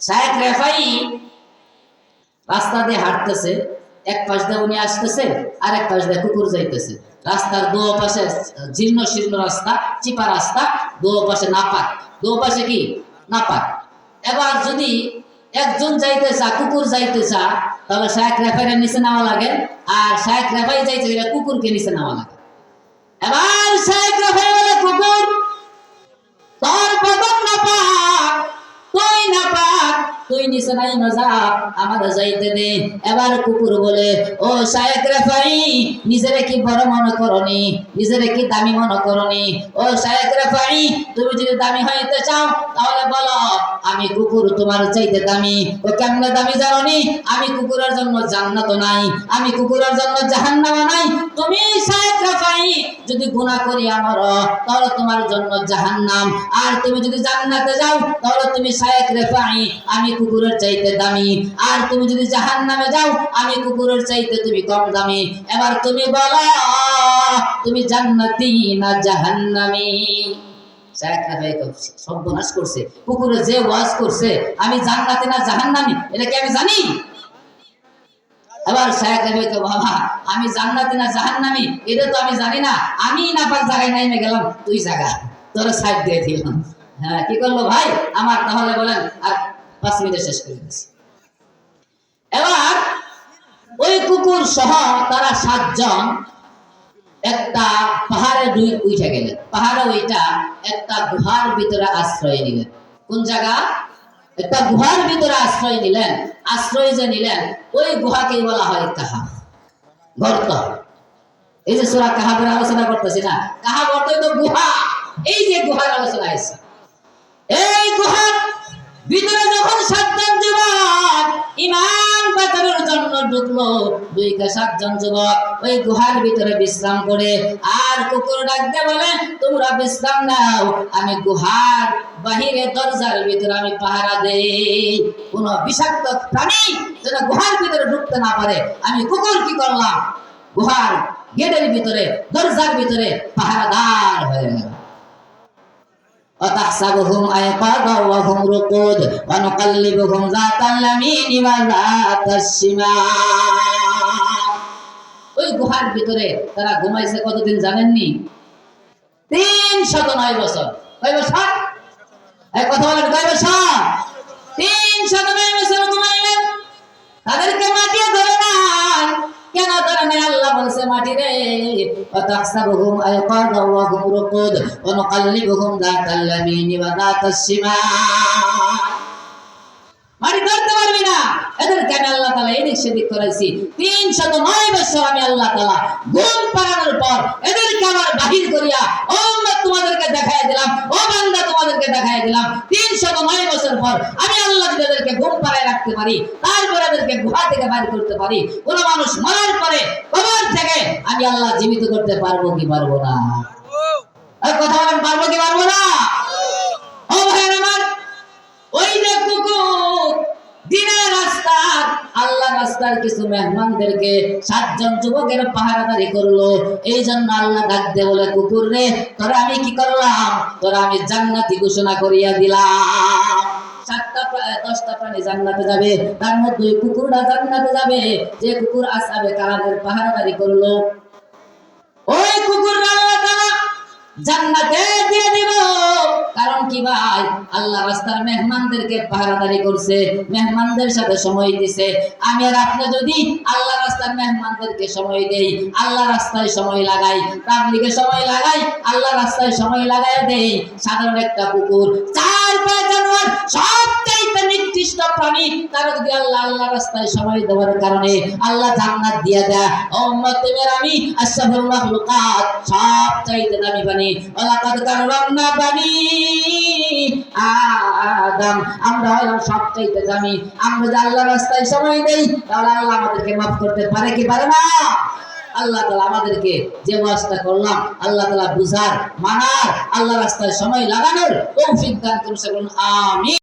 শায়েখ রেফাই রাস্তা দিয়ে হাঁটতেছে, এক পাশ দিয়ে উনি আসতেছে, আর এক পাশ দিয়ে কুকুর যাইতেছে। রাস্তার দু পাশে জীর্ণ শীর্ণ রাস্তা, চিপা রাস্তা, দু পাশে নাপাক, দু পাশে কি নাপাক। এবার যদি একজন যাইতে চা, কুকুর যাইতে চা, তাহলে শায়েখ রেফাইয়ের নিচে নেওয়া লাগে, আর শায়েখ রেফাই যাইতে গেলে কুকুরকে নিচে নেওয়া লাগে। এবার শায়েখ রেফাই বলে, কুকুর তোর বদন নাপাক, তুই নাপাক, তুই নিচে নাই মজা, আমাদের যাইতে দে। এবার কুকুর বলে, ও শায়েখ রেফাই, নিজেরে কি বড় মনে করনি, নিজেরে কি দামি মনে করনি? ও শায়েখ রেফাই, তুমি যদি দামি হইতে চাও তাহলে বলো, আমি কুকুর তোমার চাইতে দামি। ও কেমনে দামি জানোনি? আমি কুকুরের জন্য জান্নাত নাই, আমি কুকুরের জন্য জাহান্নাম নাই। তুমি শায়েখ রেফাই যদি গুনাহ করি আমার, তাহলে তোমার জন্য জাহান্নাম, আর তুমি যদি জান্নাতে যাও তাহলে তুমি শায়েখ রেফাই, আমি কুকুরের চাইতে দামি, আর তুমি যদি জাহান্নামে যাও আমি কুকুরের চাইতে তুমি কম দামি। এবার তুমি বলো, তুমি জান্নাতি না জাহান্নামী? শায়েখ রেফাই সর্বনাশ করছে, কুকুরে যে ওয়াজ করছে আমি জান্নাতি না জাহান্নামী এটা কি আমি জানি? এবার শায়েখ রেফাই কয়, বাবা আমি জান্নাতি না জাহান্নামী এটা তো আমি জানি না, আমি না পাক জায়গায় নাইমে গেলাম, তুই জায়গা তোর সাইড দিয়ে দিলাম। হ্যাঁ, কি করলো ভাই আমার? তাহলে বলেন, আর 5 মিনিটে শেষ করে দিচ্ছি। এবার ওই কুকুর সহ তারা 7 জন একটা পাহাড়ে উঠে গেলেন। পাহাড়ে ওইটা একটা গুহার ভিতরে আশ্রয় নিলেন। কোন জায়গা? একটা গুহার ভিতরে আশ্রয় নিলেন। আশ্রয় যে নিলেন, ওই গুহাকে বলা হয় কাহাফ, গর্ত। এই যে সূরা কাহাফের আলোচনা করতেছি না, কাহাফ অর্থ তো গুহা। এই যে গুহার আলোচনা আছে, এই গুহার ভিতরে যখন 7 জন যুবক ঈমান বাঁচানোর জন্য ঢুকলো, 2-7 জন যুবক ওই গুহার ভিতরে বিশ্রাম করে, আর কুকুর ডাকতে বলে, তোমরা বিশ্রাম নাও, আমি গুহার বাহিরে দরজার ভিতরে আমি পাহারা দেই, কোন বিষাক্ত প্রাণী যেন গুহার ভিতরে ঢুকতে না পারে। আমি কুকুর কি করলাম, গুহার গেটের ভিতরে দরজার ভিতরে পাহারাদার হয়ে গেল। وتحسبهم أيقاظا وهم رقود ونقلبهم ذات اليمين وذات الشمال। ওই গুহার ভিতরে তারা ঘুমাইছে কতদিন জানেননি? 309 বছর। কয় বছর? এই কথা বলেন, কয় বছর? 309 বছর ঘুমাইলেন। তাদেরকে মাটি ধরে না, কেন ধরে না? আল্লাহ বলছে, মাটি রে, وتحسبهم أيقاظا وهم رقود ونقلبهم ذات اليمين وذات الشمال। মাটি ধরতে পারবি না, এদেরকে আমি আল্লাহ তাআলা এদিক সেদিক করেছি। 309 বছর আমি আল্লাহ তাআলা ঘুম পাড়ানোর পর এদেরকে আবার বাহির করিয়া, ও উম্মত তোমাদেরকে দেখাই দিলাম, ও বান্দা তোমাদেরকে দেখাই দিলাম, 309 বছর পর আমি আল্লাহ যদি এদেরকে ঘুম পাড়ায় রাখতে পারি, তারপরে এদেরকে গুহা থেকে বাইর করতে পারি, কোন মানুষ মরার পরে কবর থেকে আমি আল্লাহ জীবিত করতে পারবো কি পারবো না? কথা বলেন, পারবো কি পারবো না? ও ভাইরা আমার, ওই যে কুকুর দিনের রাস্তা, আল্লাহ রাস্তার কিছু মেহমানদেরকে 7 জন যুবকের পাহারাদারি করলো। এই জন্য আল্লাহ ডাক দিয়ে বলে, কুকুর রে, তোরা আমি কি করলাম? তোরা আমি জান্নাতি ঘোষণা করিয়া দিলাম। 10টা প্রাণী জান্নাতে যাবে, তার মধ্যে ওই কুকুরটা জান্নাতে যাবে, যে কুকুর আসহাবে কারামের পাহারাদারি করলো। ওই কুকুর আল্লাহ তাআলা জান্নাতে দিয়ে দিব। কারণ কি ভাই, আল্লাহ রাস্তার মেহমানদেরকে পাহারাদারি করছে, মেহমানদের সাথে সময় দিছে। আমি আর আপনি যদি আল্লাহ রাস্তার মেহমানদেরকে সময় দেই, আল্লাহ রাস্তায় সময় লাগাই, পাবলিকে সময় লাগাই, আল্লাহ রাস্তায় সময় লাগাই দেই, সাধারণ একটা কুকুর, চার পায়ে জানোয়ার, সবচাইতে নিকৃষ্ট প্রাণী, তারা যদি আল্লাহ রাস্তায় সময় দেওয়ার কারণে আল্লাহ জান্নাত দিয়ে দেয়। ও উম্মতে আমি আশরাফুল মাখলুকাত, সবচাইতে দামি বানি, ওয়ালাকাদ কাররামনা বানি আদম, আমরা হলাম সবচাইতে দামি। আমরা যদি আল্লাহ রাস্তায় সময় দেই, তাহলে আল্লাহ আমাদেরকে মাফ করতে পারে কি পারে না? আল্লাহ তাআলা আমাদেরকে যে ওয়াজটা করলাম, আল্লাহ তাআলা বুঝার, মানার, আল্লাহ রাস্তায় সময় লাগানোর তৌফিক দান করুন। আমিন।